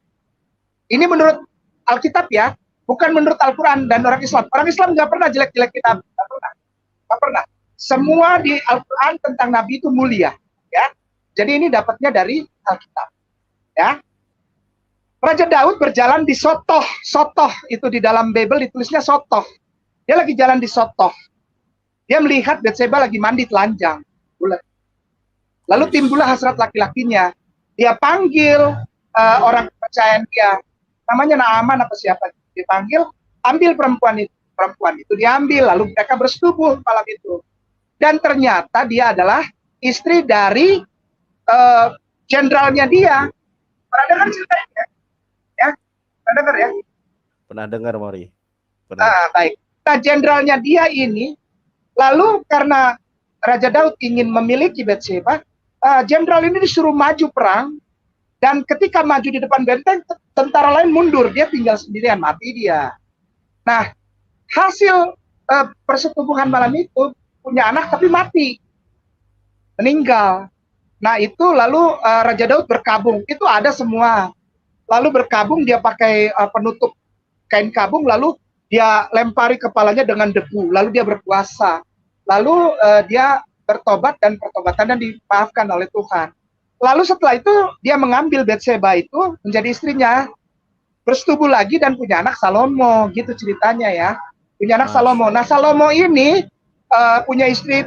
Ini menurut Alkitab ya, bukan menurut Al-Quran dan orang Islam. Orang Islam nggak pernah jelek-jelek kitab, nggak pernah. Semua di Al-Quran tentang Nabi itu mulia, ya. Jadi ini dapatnya dari Alkitab, ya. Raja Daud berjalan di Sotoh itu di dalam Bible ditulisnya Sotoh. Dia lagi jalan di Sotoh. Dia melihat Betseba lagi mandi telanjang. Lalu timbullah hasrat laki-lakinya. Dia panggil orang kepercayaan dia. Namanya Naaman apa siapa dipanggil, ambil perempuan itu diambil, lalu mereka bersetubuh malam itu. Dan ternyata dia adalah istri dari jenderalnya dia. Pernah dengar ceritanya? Ya, pernah dengar ya? Pernah dengar, Mori. Baik. Nah, jenderalnya dia ini, lalu karena Raja Daud ingin memiliki Bathsheba, jenderal ini disuruh maju perang, dan ketika maju di depan benteng, tentara lain mundur, dia tinggal sendirian, mati dia. Nah, hasil persetubuhan malam itu, punya anak tapi mati, meninggal. Nah, itu lalu Raja Daud berkabung, itu ada semua. Lalu berkabung, dia pakai penutup kain kabung, lalu dia lempari kepalanya dengan debu, lalu dia berpuasa. Lalu dia bertobat dan pertobatannya dimaafkan oleh Tuhan. Lalu setelah itu dia mengambil Bathsheba itu menjadi istrinya, bersetubuh lagi dan punya anak Salomo, gitu ceritanya ya. Punya anak Salomo. Nah, Salomo ini punya istri.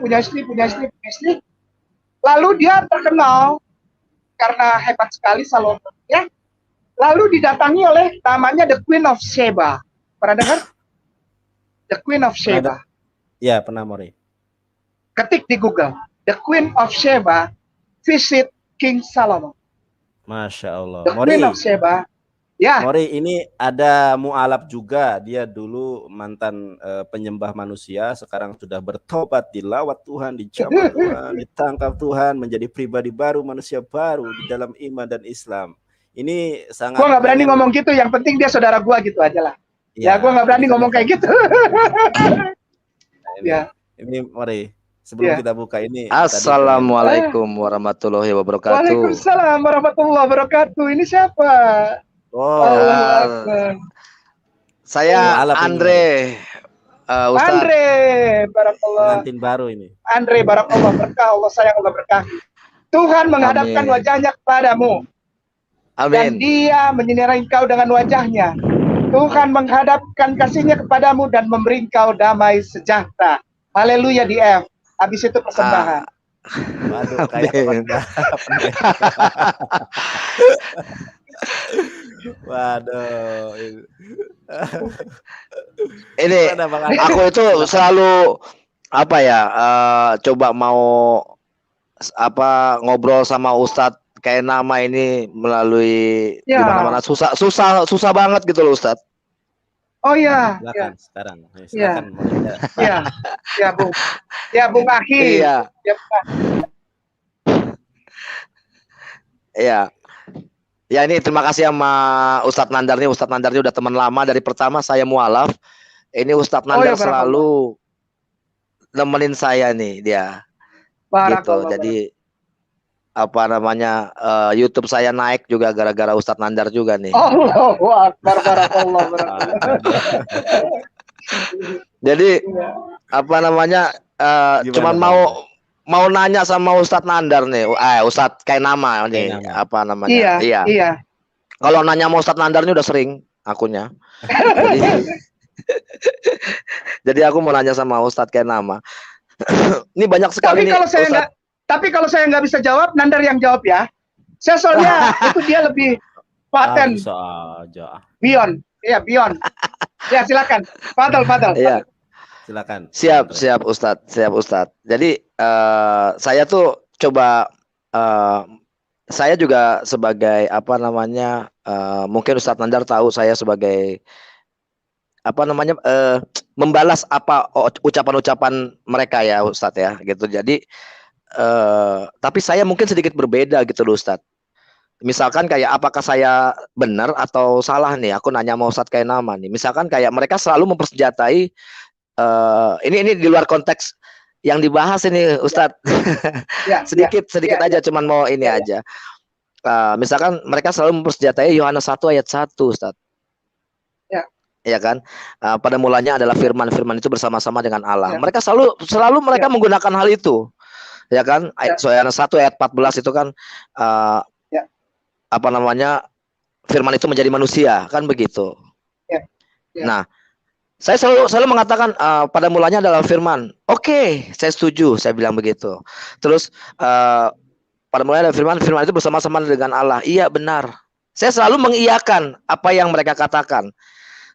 Lalu dia terkenal karena hebat sekali Salomo ya. Lalu didatangi oleh namanya The Queen of Sheba. Pernah dengar? The Queen of Sheba. Ya, pernah, Mori. Ketik di Google, The Queen of Sheba visit King Solomon. Masya Allah. The Queen of Sheba. Ya. Mori, ini ada mualaf juga. Dia dulu mantan penyembah manusia, sekarang sudah bertobat, dilawat Tuhan, dijamah Tuhan, ditangkap Tuhan, menjadi pribadi baru, manusia baru di dalam iman dan Islam. Ini sangat. Gua nggak berani ngomong gitu. Yang penting dia saudara gua gitu aja lah. Ya, gua nggak berani ngomong kayak gitu. Ya. Ini Mori. Sebelum kita buka ini. Assalamualaikum warahmatullahi wabarakatuh. Waalaikumsalam warahmatullahi wabarakatuh. Ini siapa? Saya Andre. Ustaz. Andre, barakallah. Pengantin baru ini. Andre, barakallah, berkah Allah sayang, Allah berkahi. Tuhan menghadapkan wajahnya kepadamu. Amin. Dan dia menyinari engkau dengan wajahnya. Tuhan menghadapkan kasihnya kepadamu dan memberi engkau damai sejahtera. Haleluya di F. Habis itu persembahan. Waduh, kayak waduh. Ini aku itu selalu apa ya? Coba mau ngobrol sama Ustadz kayak nama ini melalui ya. Dimana-mana susah banget gitu loh Ustadz. Oh iya. Silakan sekarang. Silakan. Ya Bung. Ya Bung Akhi. Iya. Iya. Ya ini terima kasih sama Ustadz Nandar nih. Ustadz Nandar ini udah teman lama dari pertama saya mualaf. Ini Ustadz Nandar selalu nemenin saya nih dia. Gitu. Jadi apa namanya YouTube saya naik juga gara-gara Ustadz Nandar juga nih. Allahu Akbar, barakallah. Jadi apa namanya cuman mau nanya sama Ustadz Nandar nih, Ustadz kayak nama nih, apa namanya? Iya. Kalau nanya sama Ustadz Nandar ini udah sering akunnya. Jadi aku mau nanya sama Ustadz kayak nama. Ini banyak sekali nih. Tapi kalau saya nggak bisa jawab, Nandar yang jawab ya. Saya soalnya itu dia lebih paten. Bisa aja. Beyond. Ya silakan. Fadal. Iya. Silakan. Siap Ustadz. Jadi saya tuh coba saya juga sebagai apa namanya mungkin Ustadz Nandar tahu saya sebagai apa namanya membalas apa ucapan-ucapan mereka ya Ustadz ya gitu. Jadi tapi saya mungkin sedikit berbeda gitu loh Ustadz. Misalkan kayak apakah saya benar atau salah nih? Aku nanya sama Ustadz kayak nama nih. Misalkan kayak mereka selalu mempersenjatai ini di luar konteks yang dibahas ini Ustadz. sedikit aja cuman mau ini aja. Misalkan mereka selalu mempersenjatai Yohanes 1 ayat 1 Ustadz. Ya kan? Pada mulanya adalah firman itu bersama-sama dengan Allah. Mereka selalu mereka menggunakan hal itu. Ya kan? Yohanes 1 ayat 14 itu kan apa namanya? Firman itu menjadi manusia, kan begitu. Nah, saya selalu mengatakan pada mulanya adalah firman. Oke, saya setuju, saya bilang begitu. Terus pada mulanya ada firman itu bersama-sama dengan Allah. Iya, benar. Saya selalu mengiyakan apa yang mereka katakan.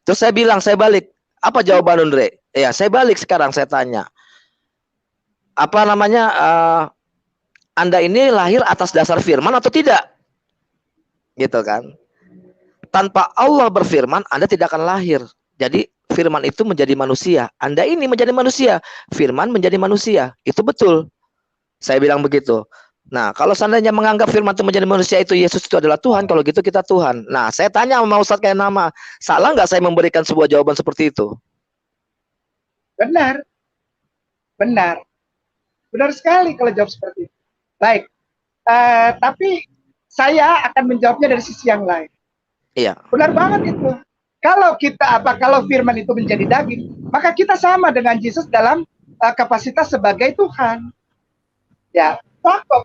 Terus saya bilang, saya balik. Apa jawaban Andre? Ya, saya balik sekarang, saya tanya. Apa namanya, Anda ini lahir atas dasar firman atau tidak? Gitu kan. Tanpa Allah berfirman, Anda tidak akan lahir. Jadi firman itu menjadi manusia. Anda ini menjadi manusia. Firman menjadi manusia. Itu betul. Saya bilang begitu. Nah, kalau seandainya menganggap firman itu menjadi manusia itu Yesus itu adalah Tuhan, kalau gitu kita Tuhan. Nah, saya tanya sama Ustadz kayak nama, salah nggak saya memberikan sebuah jawaban seperti itu? Benar. Benar. Benar sekali kalau jawab seperti itu. Baik. Tapi saya akan menjawabnya dari sisi yang lain. Iya. Benar banget itu. Kalau firman itu menjadi daging, maka kita sama dengan Yesus dalam kapasitas sebagai Tuhan. Ya, cakep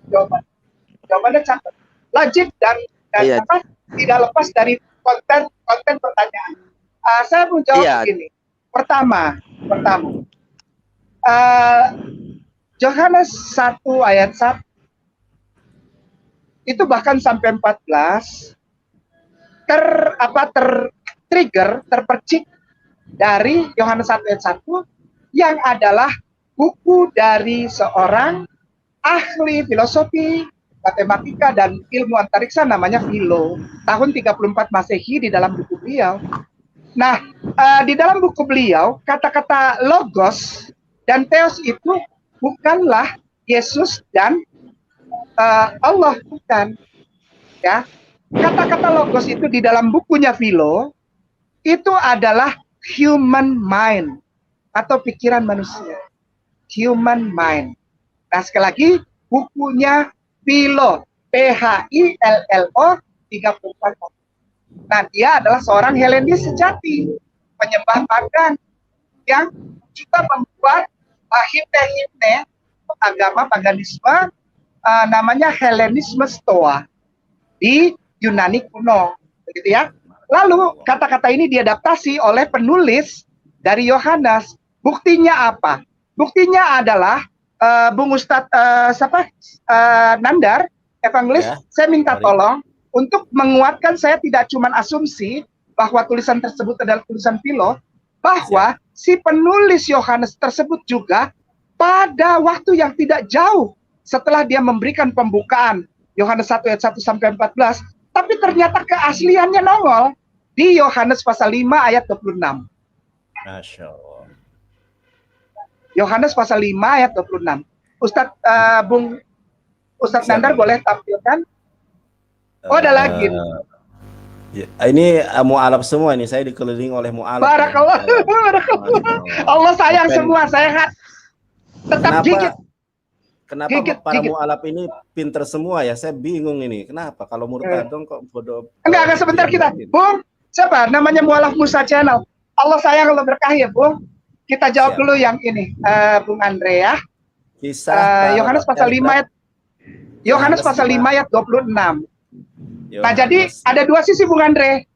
jawabannya cakep, logik dan Iya. Tidak lepas dari konten pertanyaan. Saya mau jawab begini. Pertama, Yohanes 1 ayat 1 itu bahkan sampai 14 terpercik dari Yohanes 1 ayat 1 yang adalah buku dari seorang ahli filosofi, matematika, dan ilmu antariksa namanya Philo, tahun 34 Masehi di dalam buku beliau. Nah, di dalam buku beliau, kata-kata logos dan theos itu bukanlah Yesus dan Allah, bukan. Ya, kata-kata logos itu di dalam bukunya Philo, itu adalah human mind, atau pikiran manusia. Human mind. Nah, sekali lagi, bukunya Philo, Phillo 34. Nah, dia adalah seorang Helenis sejati, penyembah pagan, yang juga membuat himne-himne agama paganisme, namanya Helenisme Stoa di Yunani kuno, begitu ya. Lalu kata-kata ini diadaptasi oleh penulis dari Yohanes. Buktinya apa? Buktinya adalah Bung Ustadz Nandar, evangelis, ya, saya minta tolong untuk menguatkan. Saya tidak cuma asumsi bahwa tulisan tersebut adalah tulisan Philo, bahwa si penulis Yohanes tersebut juga pada waktu yang tidak jauh setelah dia memberikan pembukaan Yohanes 1 ayat 1 sampai 14, tapi ternyata keasliannya nongol di Yohanes pasal 5 ayat 26. Masya Allah. Yohanes pasal 5 ayat 26. Ustadz Nandar boleh tampilkan? Oh, ada lagi. Ya, ini mu'alaf semua ini, saya dikelilingi oleh mu'alaf. Barakallah. Allah sayang semua, sehat. Tetap gigit. Kenapa para mu'alaf ini pinter semua ya? Saya bingung ini. Kenapa? Kalau murtadong kok bodoh? Enggak, sebentar kita. Bung, siapa? Namanya Mu'alaf Musa Channel. Allah sayang, Allah berkahi ya, Bung. Kita jawab dulu yang ini, Bung Andre ya. Kisah Yohanes pasal 5 ayat Yohanes pasal 5 ayat 26. Nah, jadi ada dua sisi, Bung Andre.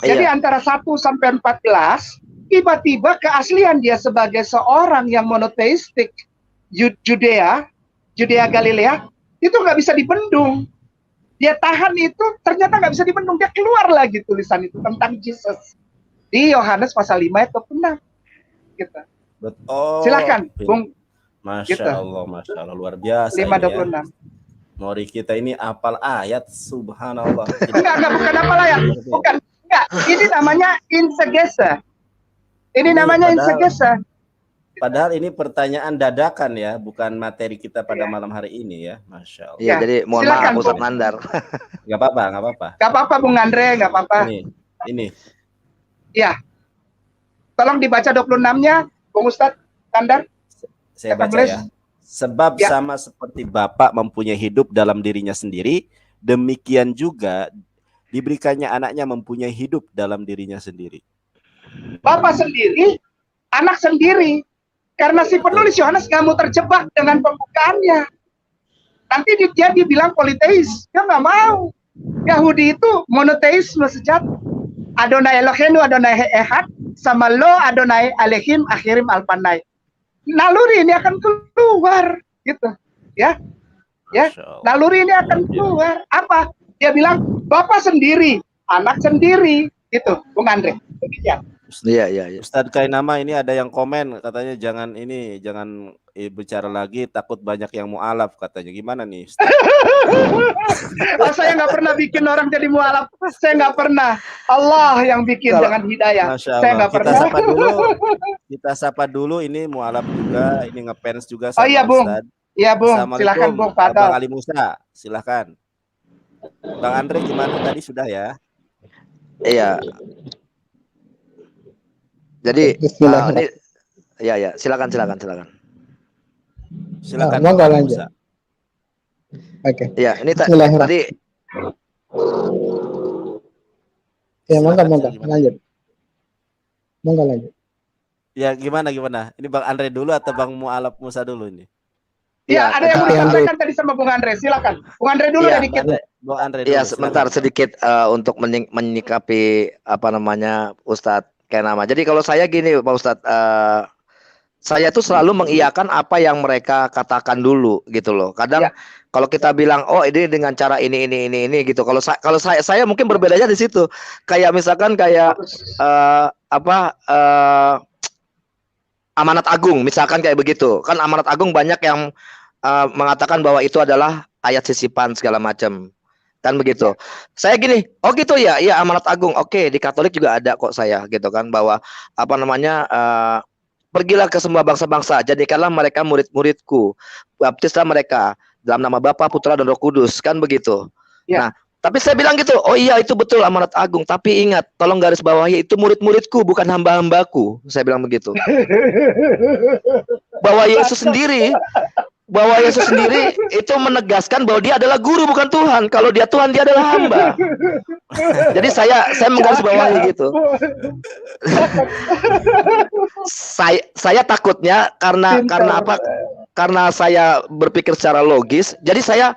Jadi antara 1 sampai 14, tiba-tiba keaslian dia sebagai seorang yang monoteistik Judea Galilea itu nggak bisa dibendung. Dia tahan itu, ternyata nggak bisa dibendung. Dia keluar lagi tulisan itu tentang Yesus di Yohanes pasal 5 ayat 26. Gitu. Silakan, Bung. Masya Allah, Masya Allah, luar biasa. 5:26. Ya. Mori kita ini apal ayat, subhanallah. Enggak, bukan apal ayat. Bukan, enggak. Ini namanya insegesa. Ini namanya insegesa. Padahal ini pertanyaan dadakan ya, bukan materi kita pada malam hari ini ya, Masya Allah. Iya, jadi mohon maaf Ustadz Nandar. Gak apa-apa, gak apa-apa. Gak apa-apa Bung Andre, gak apa-apa. Ini. Iya. Tolong dibaca 26-nya, Bung Ustadz Nandar. Saya baca ya. Sebab sama seperti Bapa mempunyai hidup dalam dirinya sendiri, demikian juga diberikannya anaknya mempunyai hidup dalam dirinya sendiri. Bapa sendiri, anak sendiri. Karena si penulis Yohanes nggak mau terjebak dengan pembukaannya. Nanti dia dibilang politeis, dia nggak mau. Yahudi itu monoteisme sejati. Adonai Eloheinu, Adonai Ehad, sama lo Adonai Alehim Akhirim Alpanai. Naluri ini akan keluar, gitu, ya. Naluri ini akan keluar. Apa? Dia bilang, Bapak sendiri, anak sendiri. Gitu, Bung Andre. Demikian. Iya, iya, iya. Ustadz Kainama ini ada yang komen katanya jangan bicara lagi takut banyak yang mualaf katanya. Gimana nih Ustadz? Oh, saya nggak pernah bikin orang jadi mualaf. Saya nggak pernah. Allah yang bikin dengan hidayah. Masya Allah. Saya nggak pernah. Kita sapa dulu ini mualaf juga, ini ngefans juga Oh sama iya Bung. Ustadz. Iya Bung. Silakan Bung Fadal. Bang Ali Musa, silakan. Bang Andre gimana tadi sudah ya? Iya. Jadi ini ya silakan. Silakan. Monggo lanjut. Oke. Ya, ini tadi ya monggo lanjut. Monggo lanjut. Ya gimana? Ini Bang Andre dulu atau Bang Mualaf Musa dulu ini? Iya, ada yang mau disampaikan tadi sama Bung Andre, silakan. Bung Andre dulu ya dikit. Bung Andre dulu. Iya, sebentar sedikit untuk menyikapi apa namanya Ustadz Kainama. Jadi kalau saya gini Pak Ustadz, saya tuh selalu mengiyakan apa yang mereka katakan dulu gitu loh. Kadang kalau kita bilang oh ini dengan cara ini gitu. Kalau saya mungkin berbedanya di situ. Kayak misalkan Amanat Agung misalkan kayak begitu. Kan Amanat Agung banyak yang mengatakan bahwa itu adalah ayat sisipan segala macam. Kan begitu. Saya gini, oh gitu ya, iya Amanat Agung. Oke, di Katolik juga ada kok saya gitu kan bahwa apa namanya pergilah ke semua bangsa-bangsa, jadikanlah mereka murid-muridku. Baptislah mereka dalam nama Bapa, Putra dan Roh Kudus, kan begitu. Ya. Nah, tapi saya bilang gitu, oh iya itu betul Amanat Agung, tapi ingat, tolong garis bawahi itu murid-muridku bukan hamba-hambaku. Saya bilang begitu. Bahwa Yesus sendiri itu menegaskan bahwa dia adalah guru bukan Tuhan. Kalau dia Tuhan, dia adalah hamba. Jadi saya menggarisbawahi gitu. saya takutnya karena apa? Karena saya berpikir secara logis. Jadi saya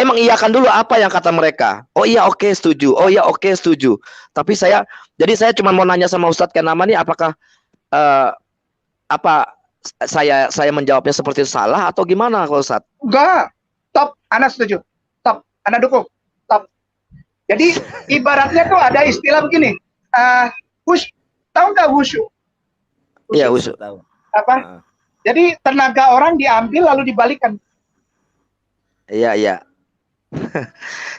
mengiyakan dulu apa yang kata mereka. Oh iya oke setuju. Oh iya oke setuju. Tapi saya cuma mau nanya sama Ustadz Kainama nih apakah saya menjawabnya seperti itu salah atau gimana kalau Ustadz? Enggak, top, Ana setuju, top, Ana dukung, top. Jadi ibaratnya tuh ada istilah begini, tahu nggak wushu? Iya wushu. Apa? Jadi tenaga orang diambil lalu dibalikan. Iya.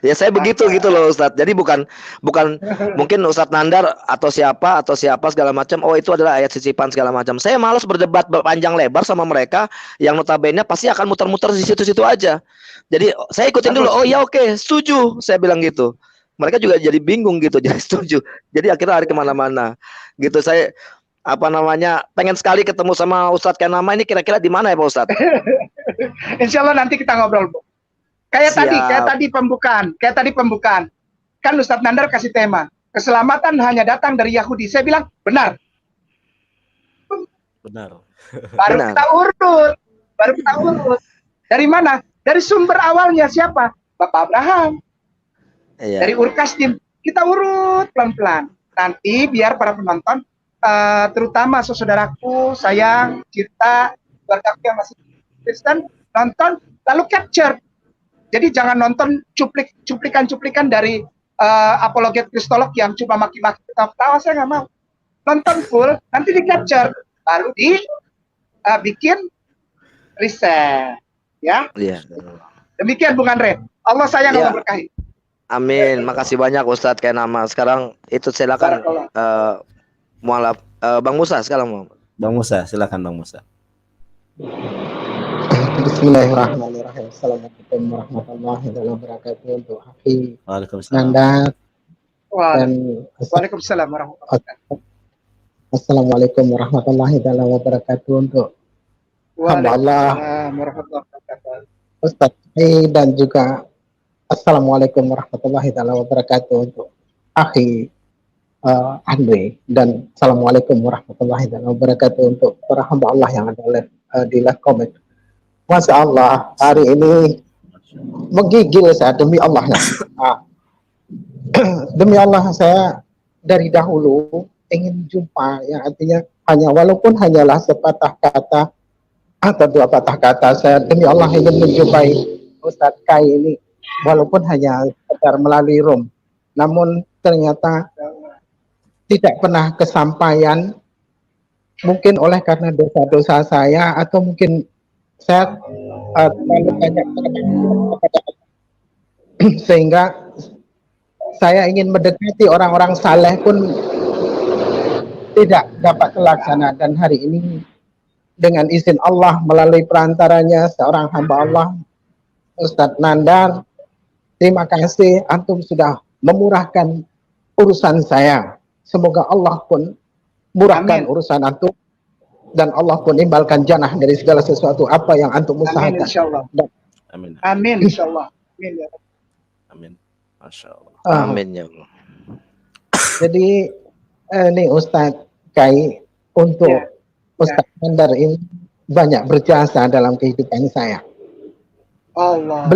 Ya saya begitu gitu loh Ustadz. Jadi bukan mungkin Ustadz Nandar atau siapa segala macam. Oh itu adalah ayat sisipan segala macam. Saya malas berdebat panjang lebar sama mereka yang notabene pasti akan muter-muter di situ-situ aja. Jadi saya ikutin dulu. Oh ya oke, setuju. Saya bilang gitu. Mereka juga jadi bingung gitu. Jadi setuju. Jadi akhirnya hari kemana-mana. Gitu saya pengen sekali ketemu sama Ustadz Kainama ini kira-kira di mana ya Pak Ustadz? Insya Allah nanti kita ngobrol Bu. Kayak tadi pembukaan. Kan Ustadz Nandar kasih tema, keselamatan hanya datang dari Yahudi. Saya bilang, benar. Baru kita urut. Dari mana? Dari sumber awalnya siapa? Bapak Abraham. Iya. Dari Ur Kasdim. Kita urut pelan-pelan. Nanti biar para penonton, terutama saudaraku, sayang, cinta, keluarga yang masih Kristen, nonton, lalu capture. Jadi jangan nonton cuplikan-cuplikan dari apologet kristolog yang cuma maki-maki ketawa-ketawa, saya nggak mau. Nonton full, nanti di capture, baru bikin riset, ya. Iya. Demikian Bung Andre. Allah sayang, Allah berkahi. Amin. Makasih banyak Ustadz Kainama. Sekarang itu silakan mualaf Bang Musa sekarang. Bang Musa, silakan Bang Musa. Bismillahirrahmanirrahim. Assalamualaikum warahmatullahi wabarakatuh untuk Hafi Nandar dan Waalaikumsalam warahmatullahi wabarakatuh. Assalamualaikum warahmatullahi wabarakatuh untuk hamba Allah Ustaz dan juga Assalamualaikum warahmatullahi wabarakatuh untuk Akhi Andre dan Assalamualaikum warahmatullahi wabarakatuh untuk para hamba Allah yang ada di live comment. Masya Allah, hari ini menggigil saya demi Allah. Demi Allah saya dari dahulu ingin jumpa yang artinya walaupun hanyalah sepatah kata atau dua patah kata, saya demi Allah ingin menjumpai Ustadz Kai ini walaupun hanya sekedar melalui room, namun ternyata tidak pernah kesampaian, mungkin oleh karena dosa-dosa saya, atau mungkin saya terlalu banyak kepada sehingga saya ingin mendekati orang-orang saleh pun tidak dapat terlaksana. Dan hari ini dengan izin Allah melalui perantaranya seorang hamba Allah, Ustadz Nandar, terima kasih antum sudah memurahkan urusan saya. Semoga Allah pun murahkan urusan antum, dan Allah pun imbalkan jannah dari segala sesuatu apa yang antum usahakan. Amin insyaallah. Amin. Amin insyaallah. Amin ya. Amin. Masya Allah. Amin ya Allah. Jadi ini Ustadz Kai, untuk Ustadz Nandar ini banyak berjasa dalam kehidupan saya. Allah.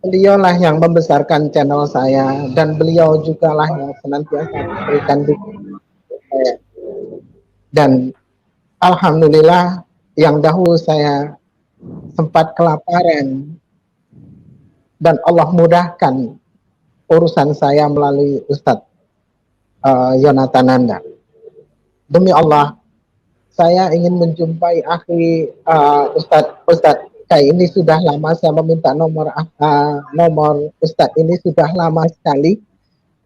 Beliaulah yang membesarkan channel saya, dan beliau juga lah yang senantiasa memberikan dukungan saya. Dan alhamdulillah, yang dahulu saya sempat kelaparan dan Allah mudahkan urusan saya melalui Ustadz Yonatan Nandar. Demi Allah, saya ingin menjumpai akhi Ustadz Kai ini sudah lama. Saya meminta nomor Ustadz ini sudah lama sekali,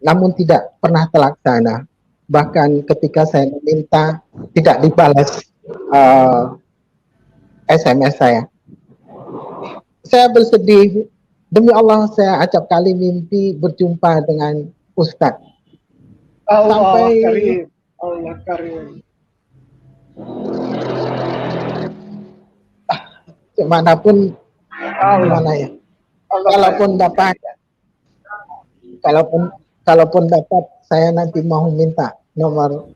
namun tidak pernah terlaksana. Bahkan ketika saya meminta, tidak dibalas SMS saya. Saya bersedih. Demi Allah, saya acap kali mimpi berjumpa dengan Ustadz. Allah karim. Allah karim. Kemanapun, mana ya? Kalaupun dapat, saya nanti mau minta nomor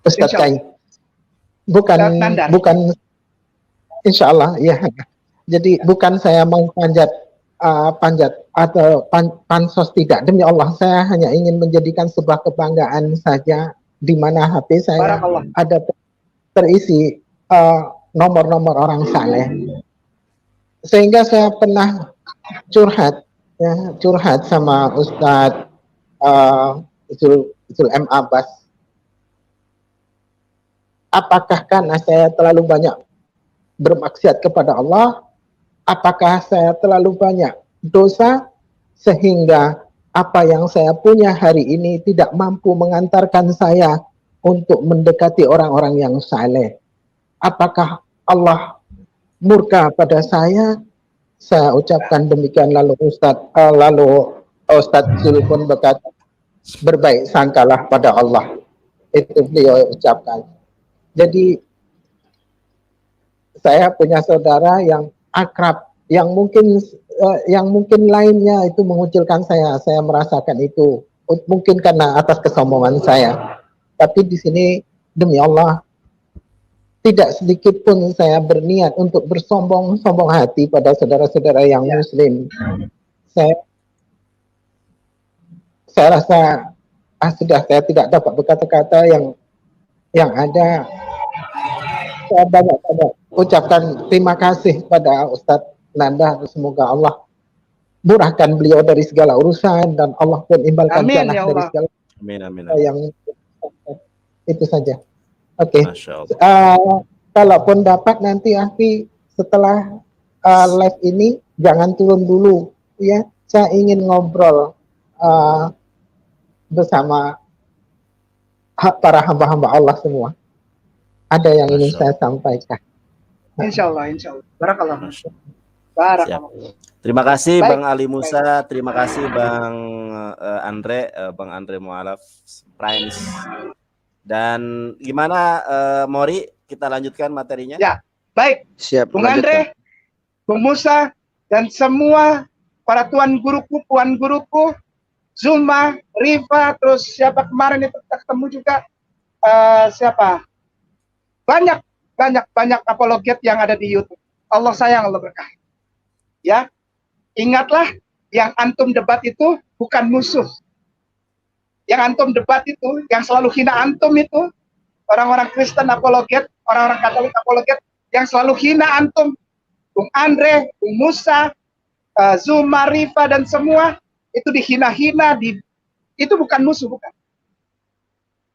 Ustadz Kai. Bukan, insya Allah, ya. Jadi bukan saya mau panjat atau pansos, tidak. Demi Allah, saya hanya ingin menjadikan sebuah kebanggaan saja, di mana HP saya ada terisi nomor-nomor orang saleh. Sehingga saya pernah curhat sama Ustadz Zul M. Abbas. Apakah karena saya terlalu banyak bermaksiat kepada Allah? Apakah saya terlalu banyak dosa sehingga apa yang saya punya hari ini tidak mampu mengantarkan saya untuk mendekati orang-orang yang saleh? Apakah Allah murka pada saya? Saya ucapkan demikian, lalu Ustadz Zul pun berkata, berbaik sangkalah pada Allah. Itu beliau ucapkan. Jadi saya punya saudara yang akrab, yang mungkin lainnya itu mengucilkan saya merasakan itu, mungkin karena atas kesombongan saya. Tapi di sini demi Allah, tidak sedikit pun saya berniat untuk bersombong hati pada saudara-saudara yang Muslim. Saya rasa sudah saya tidak dapat berkata-kata. Yang ada, saya banyak ucapkan terima kasih pada Ustadz Nanda. Semoga Allah murahkan beliau dari segala urusan, dan Allah pun imbalkan jannah dari segala yang itu saja. Oke. Kalaupun dapat nanti Afi setelah live ini jangan turun dulu ya. Saya ingin ngobrol bersama para hamba-hamba Allah semua. Ada yang ingin saya sampaikan. Insyaallah. Barakallah. Terima kasih Bang Ali Musa, terima kasih Bang Bang Andre Mualaf Primes. Dan gimana Mori, kita lanjutkan materinya? Ya, baik. Siap. Bung Andre, Bung Musa, dan semua para tuan guruku, Zuma, Riva, terus siapa kemarin itu kita ketemu juga, siapa? Banyak apologet yang ada di YouTube. Allah sayang, Allah berkah. Ya, ingatlah yang antum debat itu bukan musuh. Yang antum debat itu, yang selalu hina antum itu, orang-orang Kristen apologet, orang-orang Katolik apologet, yang selalu hina antum, Bung Andre, Bung Musa, Zuma, Rifa dan semua itu dihina-hina, itu bukan musuh, bukan.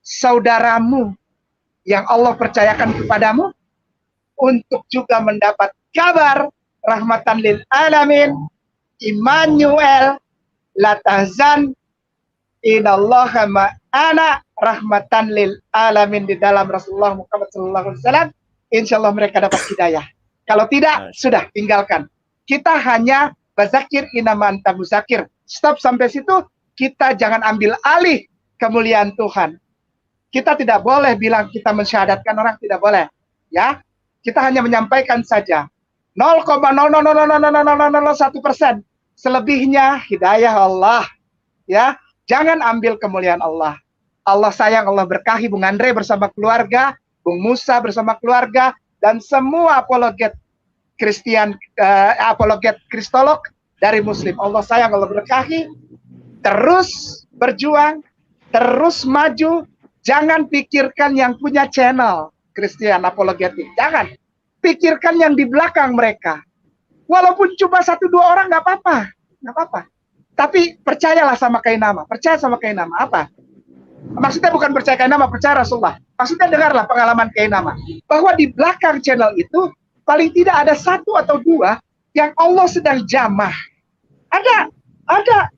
Saudaramu yang Allah percayakan kepadamu untuk juga mendapat kabar rahmatan lil alamin, Immanuel, la tahzan, innallaha ma'ana, rahmatan lil alamin di dalam Rasulullah Muhammad SAW. Insya Allah mereka dapat hidayah. Kalau tidak, sudah tinggalkan. Kita hanya bazakir inama anta muzakir. Stop sampai situ. Kita jangan ambil alih kemuliaan Tuhan. Kita tidak boleh bilang kita mensyahadatkan orang, tidak boleh. Ya, kita hanya menyampaikan saja 0,00001%. Selebihnya hidayah Allah. Ya, jangan ambil kemuliaan Allah. Allah sayang, Allah berkahi Bung Andre bersama keluarga, Bung Musa bersama keluarga, dan semua apologet Kristen, apologet Kristolog dari Muslim. Allah sayang, Allah berkahi. Terus berjuang, terus maju. Jangan pikirkan yang punya channel Kristen apologetik. Jangan. Pikirkan yang di belakang mereka. Walaupun cuma 1-2 orang nggak apa-apa, nggak apa-apa. Tapi percayalah sama Kainama. Percaya sama Kainama. Apa? Maksudnya bukan percaya Kainama, percaya Rasulullah. Maksudnya dengarlah pengalaman Kainama. Bahwa di belakang channel itu paling tidak ada 1 atau 2 yang Allah sedang jamah. Ada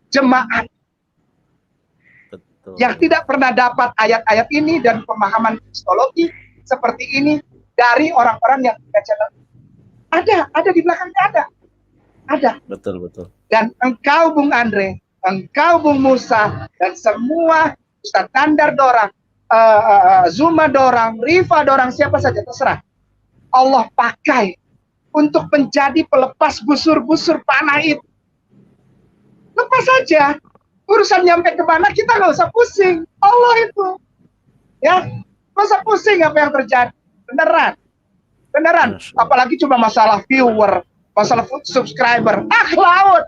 jemaat yang tidak pernah dapat ayat-ayat ini dan pemahaman kristologi seperti ini dari orang-orang yang punya channel. Ada di belakangnya, ada. Betul. Dan engkau Bung Andre, engkau Bung Musa, dan semua Ustadz Nandar Dorang, Zuma Dorang, Rifa Dorang, siapa saja terserah. Allah pakai untuk menjadi pelepas busur-busur panah itu. Lepas saja. Urusan nyampe kemana kita nggak usah pusing. Allah itu. Ya, nggak usah pusing apa yang terjadi. Beneran. Apalagi cuma masalah viewer, masalah subscriber. Laut.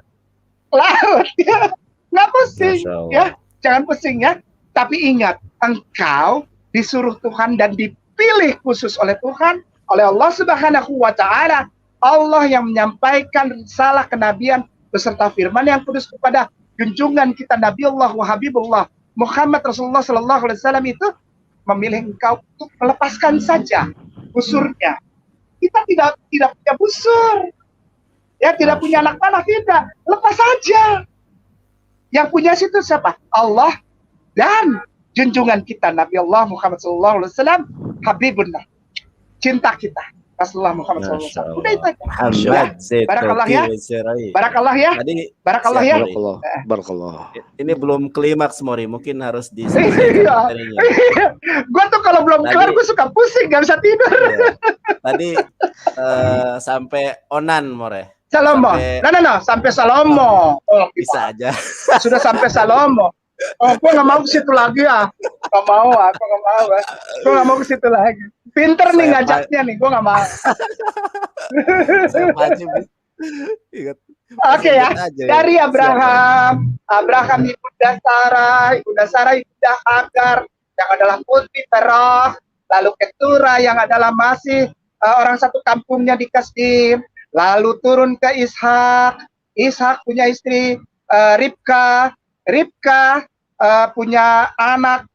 Ya. Nggak pusing. Ya, jangan pusing ya. Tapi ingat, engkau disuruh Tuhan dan dipilih khusus oleh Tuhan, oleh Allah Subhanahu wa Ta'ala. Allah yang menyampaikan risalah kenabian beserta firman yang kudus kepada junjungan kita Nabi Allah wa Habibullah Muhammad Rasulullah Sallallahu Alaihi Wasallam itu memilih engkau untuk melepaskan saja busurnya. Kita tidak punya busur, ya, tidak punya anak panah, tidak. Lepas saja. Yang punya situ siapa? Allah dan junjungan kita Nabi Allah Muhammad Sallallahu Alaihi Wasallam, Habibullah, cinta kita Rasulullah Muhammad SAW. Udah itu aja. Barakallah ya. Barakallah ya. Barakallah ya. Barakallah. Ini belum klimaks Mori, mungkin harus di. Gue tuh kalau belum kelar gue suka pusing, gak bisa tidur. Tadi sampai onan More. Salomo. No, sampai Salomo. Oh, bisa aja. Sudah sampai Salomo. Oh, gue gak mau ke situ lagi ya. Gak mau. Gue gak mau ke situ lagi. Pinter nih ngajaknya nih, gue gak mau. Oke ya. Dari Abraham Ibunda Sarah, Ibunda Hagar, yang adalah putri Terah, lalu Ketura yang adalah masih orang satu kampungnya di Kasdim, lalu turun ke Ishak punya istri Ribka punya anak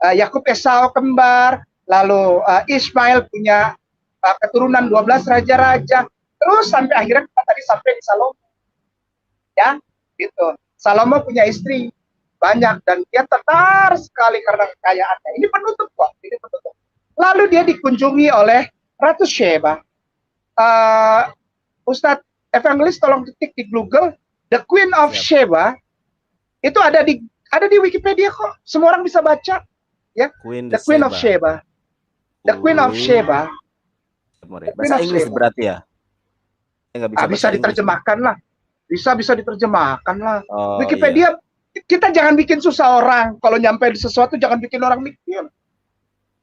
Yakub Esau kembar, lalu Ismail punya keturunan 12 raja-raja, terus sampai akhirnya kita tadi sampai di Salomo. Ya, gitu. Salomo punya istri banyak dan dia tenar sekali karena kekayaannya. Ini penutup kok, ini penutup. Lalu dia dikunjungi oleh Ratu Sheba. Ustadz Evangelis tolong ketik di Google The Queen of Sheba. Itu ada di Wikipedia kok. Semua orang bisa baca. Ya, The Queen of Sheba. The Queen of Sheba. Bahasa Inggris berarti ya? Bisa diterjemahkan lah. Bisa diterjemahkan lah. Wikipedia, kita jangan bikin susah orang. Kalau nyampe di sesuatu jangan bikin orang mikir.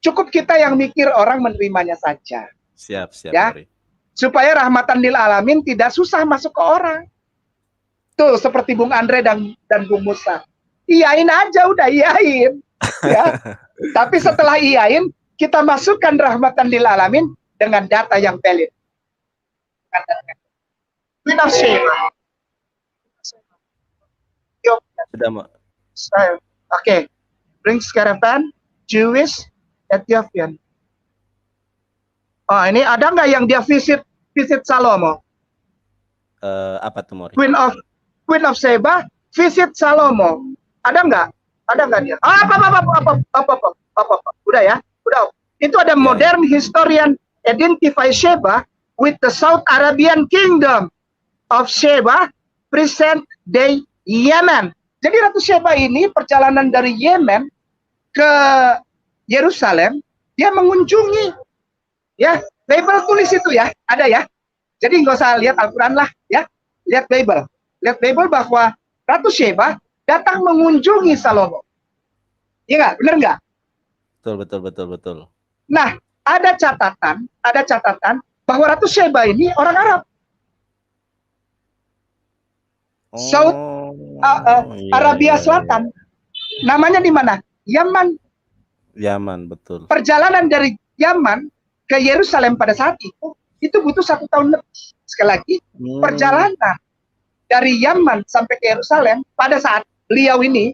Cukup kita yang mikir, orang menerimanya saja. Siap. Ya, supaya rahmatan lil alamin tidak susah masuk ke orang. Tuh seperti Bung Andre dan Bung Musa. Iyain aja, udah iyain. Ya. Tapi setelah iyain, kita masukkan rahmatan lil alamin dengan data yang valid. Queen of Sheba. Sudah, Mak. Oke. Brings caravan, Jewish, Ethiopian. Oh, ini ada nggak yang dia visit Salomo? Apa tuh, Mori? Queen of Sheba visit Salomo. Ada nggak? Ada nggak dia? Apa? Udah ya, udah. Itu ada modern historian identify Sheba with the South Arabian Kingdom of Sheba, present day Yemen. Jadi Ratu Sheba ini perjalanan dari Yemen ke Yerusalem, dia mengunjungi, ya, Bible tulis itu ya, ada ya. Jadi nggak usah lihat Al-Quran lah, ya, lihat Bible bahwa Ratu Sheba datang mengunjungi Salomo. Iya nggak? Bener nggak? Betul. Nah, ada catatan bahwa Ratu Sheba ini orang Arab. South Arabia Selatan. Namanya di mana? Yaman. Yaman, betul. Perjalanan dari Yaman ke Yerusalem pada saat itu butuh 1 tahun lebih. Sekali lagi, perjalanan dari Yaman sampai ke Yerusalem pada saat beliau ini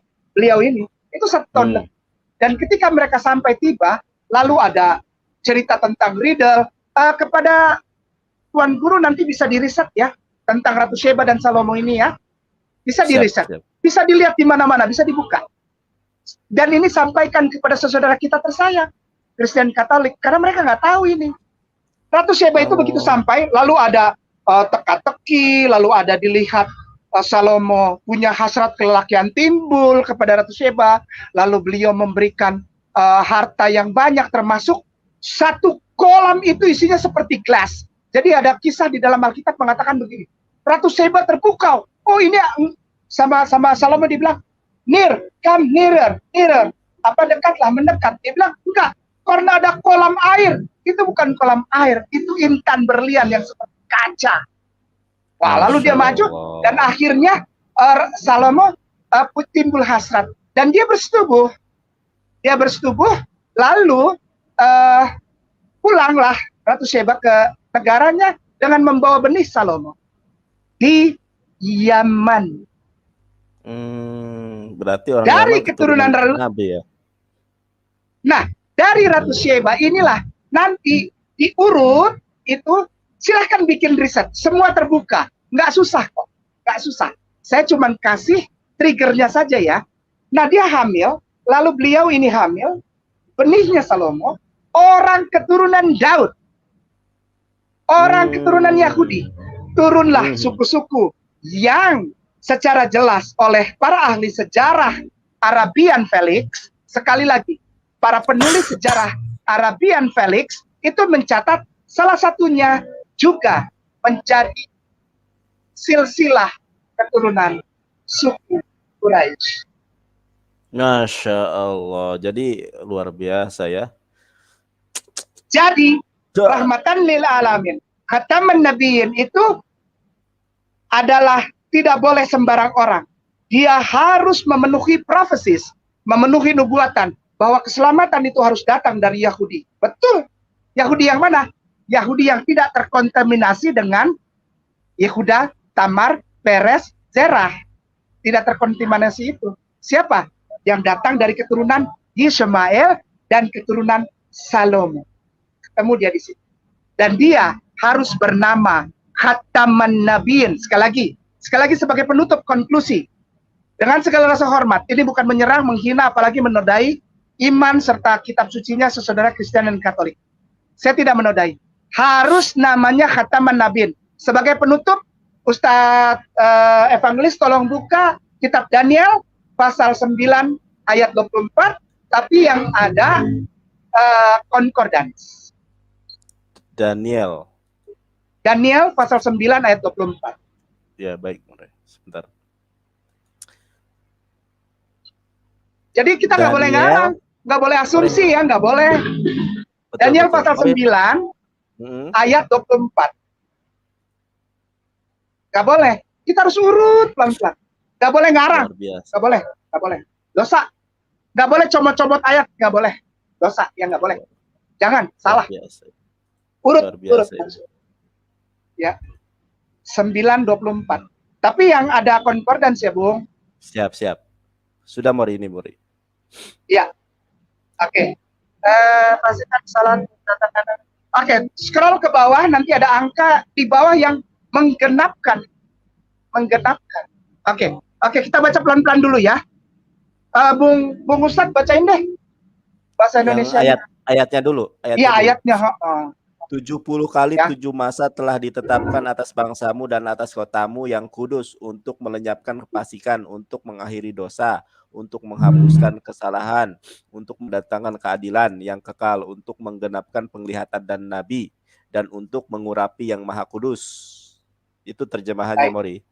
itu 1 tahun lebih. Dan ketika mereka sampai tiba, lalu ada cerita tentang riddle. Kepada Tuan Guru nanti bisa diriset ya tentang Ratu Sheba dan Salomo ini ya. Bisa diriset, bisa dilihat di mana-mana, bisa dibuka. Dan ini sampaikan kepada saudara kita tersayang, Kristen Katolik, karena mereka nggak tahu ini. Ratu Sheba itu begitu sampai, lalu ada teka-teki, lalu ada dilihat Salomo punya hasrat kelelakian timbul kepada Ratu Sheba, lalu beliau memberikan harta yang banyak, termasuk 1 kolam itu isinya seperti gelas. Jadi ada kisah di dalam Alkitab mengatakan begini, Ratu Sheba terpukau. Oh ini sama Salomo dibilang, come nearer. Apa dekatlah, mendekat. Dia bilang, enggak, karena ada kolam air. Itu bukan kolam air, itu intan berlian yang seperti kaca. Wah, lalu dia maju dan akhirnya Salomo timbul hasrat dan dia bersetubuh. Lalu pulanglah Ratu Sheba ke negaranya dengan membawa benih Salomo di Yaman. Berarti orang dari Yaman keturunan Nabi ya. Nah, dari Ratu Sheba inilah nanti diurut itu, silahkan bikin riset, semua terbuka, nggak susah kok, nggak susah. Saya cuma kasih triggernya saja ya. Nah, dia hamil, lalu beliau ini hamil, benihnya Salomo, orang keturunan Daud, orang keturunan Yahudi. Turunlah suku-suku yang secara jelas oleh para ahli sejarah Arabian Felix, sekali lagi, para penulis sejarah Arabian Felix itu mencatat salah satunya juga menjadi silsilah keturunan suku Quraisy. Masya Allah, jadi luar biasa ya. Jadi rahmatan lil alamin, khataman nabiyyin itu adalah tidak boleh sembarang orang. Dia harus memenuhi profesis, memenuhi nubuatan bahwa keselamatan itu harus datang dari Yahudi. Betul. Yahudi yang mana? Yahudi yang tidak terkontaminasi dengan Yehuda, Tamar, Peres, Zerah. Tidak terkontaminasi itu. Siapa? Yang datang dari keturunan Yishmael dan keturunan Salomo. Ketemu dia di situ. Dan dia harus bernama Khataman Nabiyyin. Sekali lagi sebagai penutup konklusi. Dengan segala rasa hormat, ini bukan menyerang, menghina, apalagi menodai iman serta kitab sucinya saudara Kristen dan Katolik. Saya tidak menodai. Harus namanya Khataman Nabiyyin. Sebagai penutup, Ustadz Evangelis tolong buka kitab Daniel pasal 9 ayat 24, tapi yang ada concordance. Daniel pasal 9 ayat 24. Ya, baik, sebentar. Jadi kita nggak boleh ngarang, nggak boleh asumsi ya, nggak boleh. Betul, Daniel betul. pasal 9 ayat 24. Nggak boleh. Kita harus urut pelan-pelan. Nggak boleh ngarang. Nggak boleh. Dosa. Nggak boleh comot-comot ayat. Nggak boleh. Dosa. Ya nggak boleh. Jangan. Salah. Urut. ya 9:24. Tapi yang ada concordance ya Bung. Siap. Sudah Mori ini Mori. Ya. Oke. Pastikan salam. Oke, scroll ke bawah nanti ada angka di bawah yang menggenapkan. Oke, kita baca pelan-pelan dulu ya. Bung Ustadz bacain deh bahasa Indonesia. Ayatnya dulu. Iya, ayatnya. 70 kali Ya. 7 masa telah ditetapkan atas bangsamu dan atas kotamu yang kudus untuk melenyapkan kefasikan, untuk mengakhiri dosa, untuk menghapuskan kesalahan, untuk mendatangkan keadilan yang kekal, untuk menggenapkan penglihatan dan nabi, dan untuk mengurapi yang maha kudus. Itu terjemahannya Mori.